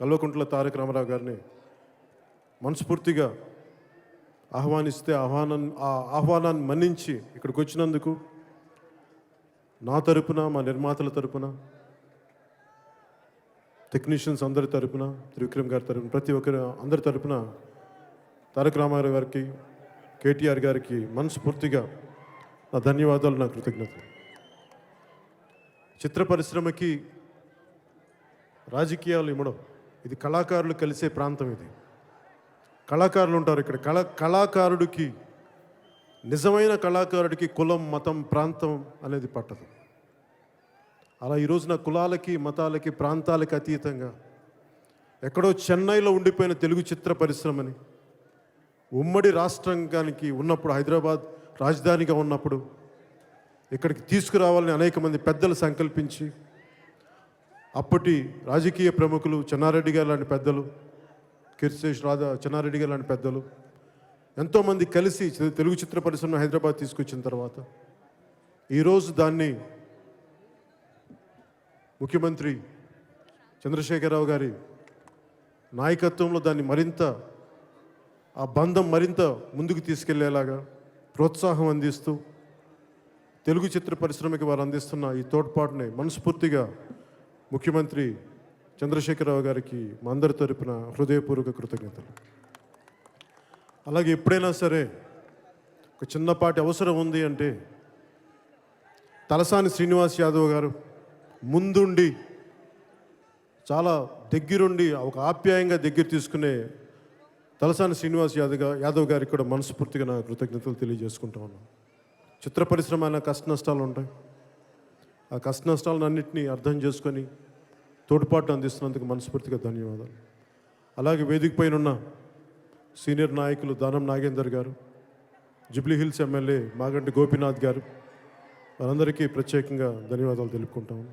[SPEAKER 16] కల్వకుంట్ల తారక రామారావు గారిని మనస్ఫూర్తిగా ఆహ్వానిస్తే ఆహ్వానాన్ని మన్నించి ఇక్కడికి వచ్చినందుకు నా తరపున, మా నిర్మాతల తరపున, టెక్నీషియన్స్ అందరి తరపున, త్రివిక్రమ్ గారి తరపున, ప్రతి ఒక్కరి అందరి తరపున తారక రామారావు గారికి, కేటీఆర్ గారికి మనస్ఫూర్తిగా నా ధన్యవాదాలు, నా కృతజ్ఞతలు. చిత్ర పరిశ్రమకి రాజకీయాలు ఇవ్వడం, ఇది కళాకారులు కలిసే ప్రాంతం. ఇది కళాకారులు ఉంటారు ఇక్కడ. కళాకారుడికి, నిజమైన కళాకారుడికి కులం, మతం, ప్రాంతం అనేది పట్టదు. అలా ఈరోజున కులాలకి, మతాలకి, ప్రాంతాలకి అతీతంగా ఎక్కడో చెన్నైలో ఉండిపోయిన తెలుగు చిత్ర పరిశ్రమని ఉమ్మడి రాష్ట్రానికి ఉన్నప్పుడు, హైదరాబాద్ రాజధానిగా ఉన్నప్పుడు ఇక్కడికి తీసుకురావాలని అనేక మంది పెద్దలు సంకల్పించి, అప్పటి రాజకీయ ప్రముఖులు చెన్నారెడ్డి గారు లాంటి పెద్దలు, కీర్తిశేష్ చెన్నారెడ్డి గారు లాంటి పెద్దలు ఎంతోమంది కలిసి తెలుగు చిత్ర పరిశ్రమ హైదరాబాద్ తీసుకొచ్చిన తర్వాత ఈరోజు దాన్ని ముఖ్యమంత్రి చంద్రశేఖరరావు గారి నాయకత్వంలో దాన్ని మరింత, ఆ బంధం మరింత ముందుకు తీసుకెళ్లేలాగా ప్రోత్సాహం అందిస్తూ తెలుగు చిత్ర పరిశ్రమకి వారు అందిస్తున్న ఈ తోడ్పాటుని మనస్ఫూర్తిగా ముఖ్యమంత్రి చంద్రశేఖరరావు గారికి మా అందరి తరపున హృదయపూర్వక కృతజ్ఞతలు. అలాగే ఎప్పుడైనా సరే ఒక చిన్నపాటి అవసరం ఉంది అంటే తలసాని శ్రీనివాస్ యాదవ్ గారు ముందుండి చాలా దగ్గరుండి ఒక ఆప్యాయంగా దగ్గర తీసుకునే తలసాని శ్రీనివాస్ యాదవ్ గారికి కూడా మనస్ఫూర్తిగా నా కృతజ్ఞతలు తెలియజేసుకుంటా ఉన్నాను. చిత్ర పరిశ్రమ అయినా కష్ట నష్టాలు ఉంటాయి. ఆ కష్ట నష్టాలను అన్నింటినీ అర్థం చేసుకొని తోడ్పాటు అందిస్తున్నందుకు మనస్ఫూర్తిగా ధన్యవాదాలు. అలాగే వేదిక పైన ఉన్న సీనియర్ నాయకులు దానం నాగేందర్ గారు, Jubilee hills MLA Maganti Gopinath గారు, వారందరికీ ప్రత్యేకంగా ధన్యవాదాలు తెలుపుకుంటాము.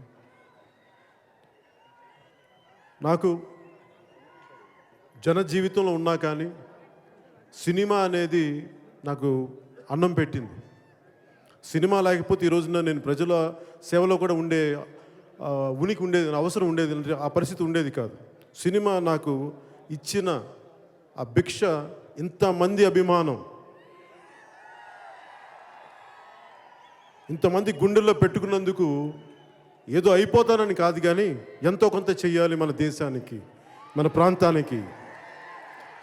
[SPEAKER 16] నాకు జన జీవితంలో ఉన్నా కానీ సినిమా అనేది నాకు అన్నం పెట్టింది. సినిమా లేకపోతే ఈ రోజున నేను ప్రజల సేవలో కూడా ఉండే ఉనికి ఉండేది, అవసరం ఉండేది, ఆ పరిస్థితి ఉండేది కాదు. సినిమా నాకు ఇచ్చిన ఆ భిక్ష, ఇంతమంది అభిమానం, ఇంతమంది గుండెల్లో పెట్టుకున్నందుకు ఏదో అయిపోతానని కాదు కానీ ఎంతో కొంత చెయ్యాలి మన దేశానికి, మన ప్రాంతానికి,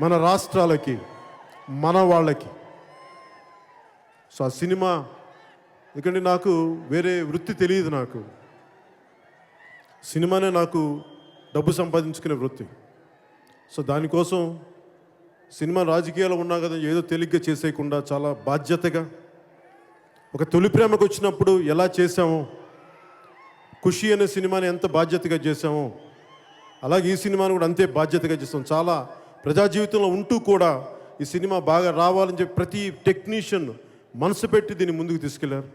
[SPEAKER 16] మన రాష్ట్రాలకి, మన వాళ్ళకి. సో ఆ సినిమా, ఎందుకంటే నాకు వేరే వృత్తి తెలియదు. నాకు సినిమానే నాకు డబ్బు సంపాదించుకునే వృత్తి. సో దానికోసం సినిమా రాజకీయాలు ఉన్నా కదా ఏదో తేలిగ్గా చేసేయకుండా చాలా బాధ్యతగా, ఒక తొలి ప్రేమకు వచ్చినప్పుడు ఎలా చేసామో, ఖుషి అనే సినిమాని ఎంత బాధ్యతగా చేసామో అలాగే ఈ సినిమాను కూడా అంతే బాధ్యతగా చేస్తాం. చాలా ప్రజా జీవితంలో ఉంటూ కూడా ఈ సినిమా బాగా రావాలని చెప్పి ప్రతి టెక్నీషియన్ మనసు పెట్టి దీన్ని ముందుకు తీసుకెళ్లారు.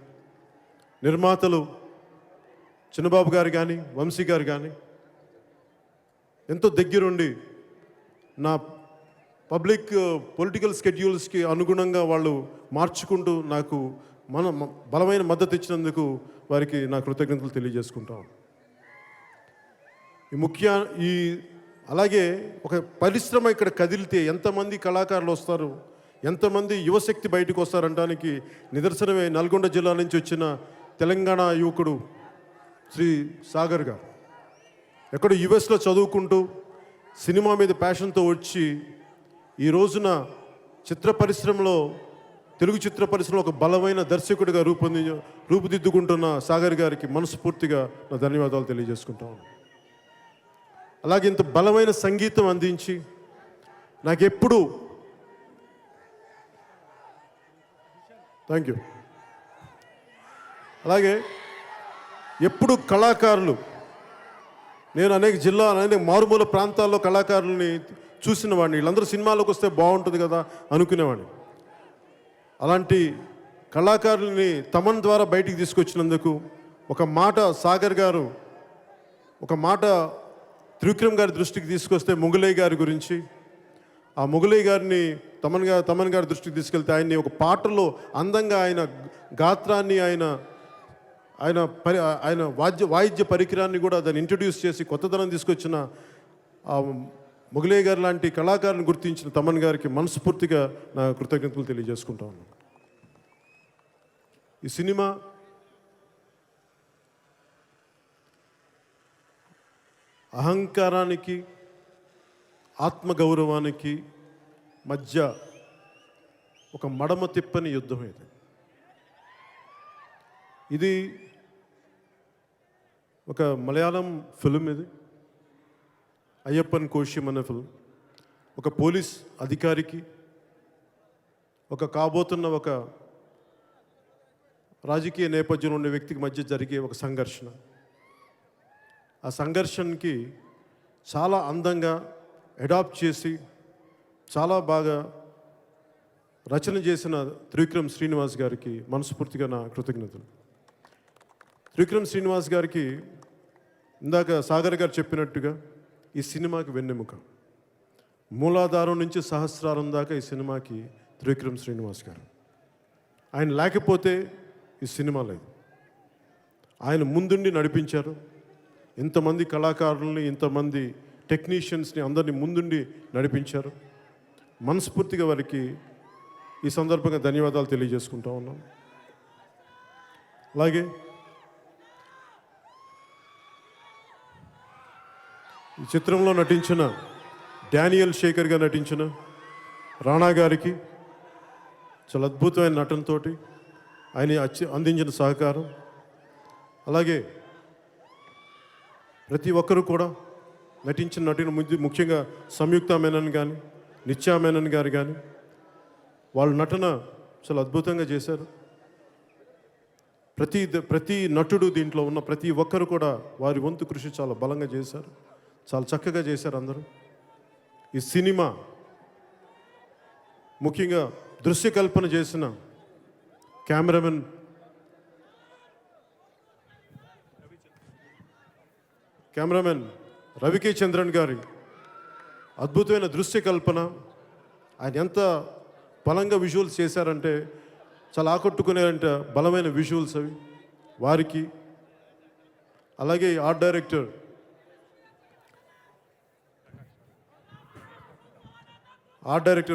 [SPEAKER 16] నిర్మాతలు చిన్నబాబు గారు కానీ, వంశీ గారు కానీ ఎంతో దగ్గరుండి నా పబ్లిక్ పొలిటికల్ స్కెడ్యూల్స్కి అనుగుణంగా వాళ్ళు మార్చుకుంటూ నాకు బలమైన మద్దతు ఇచ్చినందుకు వారికి నా కృతజ్ఞతలు తెలియజేసుకుంటాం. ఈ అలాగే ఒక పరిశ్రమ ఇక్కడ కదిలితే ఎంతమంది కళాకారులు వస్తారు, ఎంతమంది యువశక్తి బయటకు వస్తారంటానికి నిదర్శనమే నల్గొండ జిల్లా నుంచి వచ్చిన తెలంగాణ యువకుడు శ్రీ సాగర్ గారు. ఎక్కడో యుఎస్లో చదువుకుంటూ సినిమా మీద ప్యాషన్తో వచ్చి ఈ రోజున చిత్ర పరిశ్రమలో, తెలుగు చిత్ర పరిశ్రమలో ఒక బలమైన దర్శకుడిగా రూపుదిద్దుకుంటున్న సాగర్ గారికి మనస్ఫూర్తిగా నా ధన్యవాదాలు తెలియజేసుకుంటాను. అలాగే ఇంత బలమైన సంగీతం అందించి నాకెప్పుడు థ్యాంక్ యూ. అలాగే ఎప్పుడు కళాకారులు, నేను అనేక మారుమూల ప్రాంతాల్లో కళాకారుల్ని చూసిన వాడిని, వీళ్ళందరూ సినిమాలోకి వస్తే బాగుంటుంది కదా అనుకునేవాడిని. అలాంటి కళాకారుల్ని తమన్ ద్వారా బయటికి తీసుకొచ్చినందుకు ఒక మాట సాగర్ గారు, ఒక మాట త్రివిక్రమ్ గారి దృష్టికి తీసుకొస్తే మొగలై గారి గురించి, ఆ మొగలై గారిని తమన్ గారి దృష్టికి తీసుకెళ్తే ఆయన్ని ఒక పాటలో అందంగా ఆయన గాత్రాన్ని ఆయన వాయిద్య పరికరాన్ని కూడా దాన్ని ఇంట్రడ్యూస్ చేసి కొత్తదనం తీసుకొచ్చిన మొగలే గారు లాంటి కళాకారుని గుర్తించిన తమన్ గారికి మనస్ఫూర్తిగా నా కృతజ్ఞతలు తెలియజేసుకుంటా ఉన్నాను. ఈ సినిమా అహంకారానికి ఆత్మగౌరవానికి మధ్య ఒక మడమ తిప్పని యుద్ధం ఇది ఒక మలయాళం ఫిల్మ్. ఇది అయ్యప్పన్ కోశ్యం అనే ఫిల్మ్. ఒక పోలీస్ అధికారికి కాబోతున్న ఒక రాజకీయ నేపథ్యంలో ఉండే వ్యక్తికి మధ్య జరిగే ఒక సంఘర్షణ. ఆ సంఘర్షణకి చాలా అందంగా అడాప్ట్ చేసి చాలా బాగా రచన చేసిన త్రివిక్రమ్ శ్రీనివాస్ గారికి మనస్ఫూర్తిగా నా కృతజ్ఞతలు. త్రివిక్రమ్ శ్రీనివాస్ గారికి ఇందాక సాగర్ గారు చెప్పినట్టుగా ఈ సినిమాకి వెన్నెముక. మూలాధారం నుంచి సహస్రారం దాకా ఈ సినిమాకి త్రివిక్రమ్ శ్రీనివాస్ గారు. ఆయన లేకపోతే ఈ సినిమా లేదు. ఆయన ముందుండి నడిపించారు. ఇంతమంది కళాకారుల్ని, ఇంతమంది టెక్నీషియన్స్ని అందరినీ ముందుండి నడిపించారు. మనస్ఫూర్తిగా వారికి ఈ సందర్భంగా ధన్యవాదాలు తెలియజేసుకుంటా ఉన్నాం. అలాగే ఈ చిత్రంలో నటించిన డానియల్ శేఖర్గా నటించిన రాణా గారికి చాలా అద్భుతమైన నటనతోటి ఆయన అందించిన సహకారం, అలాగే ప్రతి ఒక్కరూ కూడా నటించిన నటిన ముఖ్యంగా సంయుక్త మేనన్ కానీ, నిత్యా మేనన్ గారు కానీ వాళ్ళ నటన చాలా అద్భుతంగా చేశారు. ప్రతి నటుడు దీంట్లో ఉన్న ప్రతి ఒక్కరు కూడా వారి వంతు కృషి చాలా బలంగా చేశారు. చాలా చక్కగా చేశారు అందరూ. ఈ సినిమా ముఖ్యంగా దృశ్యకల్పన చేసిన కెమెరామెన్ రవికే చంద్రన్ గారి అద్భుతమైన దృశ్యకల్పన. ఆయన ఎంత బలంగా విజువల్స్ చేశారంటే చాలా ఆకట్టుకునేంటే బలమైన విజువల్స్ అవి వారికి. అలాగే ఆర్ట్ డైరెక్టర్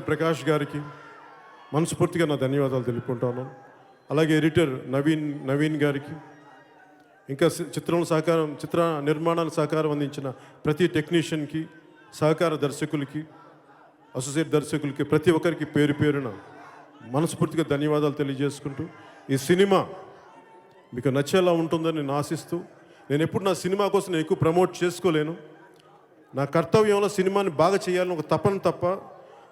[SPEAKER 16] ప్రకాష్ గారికి మనస్ఫూర్తిగా నా ధన్యవాదాలు తెలుపుకుంటాను. అలాగే ఎడిటర్ నవీన్ గారికి, ఇంకా చిత్ర నిర్మాణానికి సహకారం అందించిన ప్రతి టెక్నీషియన్కి, సహకార దర్శకులకి, అసోసియేట్ దర్శకులకి, ప్రతి ఒక్కరికి పేరు పేరున మనస్ఫూర్తిగా ధన్యవాదాలు తెలియజేసుకుంటూ ఈ సినిమా మీకు నచ్చేలా ఉంటుందని నేను ఆశిస్తూ, నేను ఎప్పుడు నా సినిమా కోసం నేను ఎక్కువ ప్రమోట్ చేసుకోలేను. నా కర్తవ్యంలో సినిమాని బాగా చేయాలని ఒక తపన తప్ప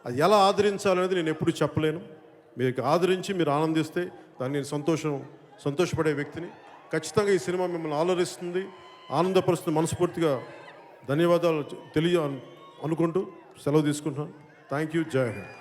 [SPEAKER 16] అది ఎలా ఆదరించాలనేది నేను ఎప్పుడు చెప్పలేను. మీకు ఆదరించి మీరు ఆనందిస్తే దాన్ని నేను సంతోషపడే వ్యక్తిని. ఖచ్చితంగా ఈ సినిమా మిమ్మల్ని ఆలోచిస్తుంది, ఆనందపరుస్తుంది. మనస్ఫూర్తిగా ధన్యవాదాలు అనుకుంటూ సెలవు తీసుకుంటున్నాను. Thank you. జై హింద్.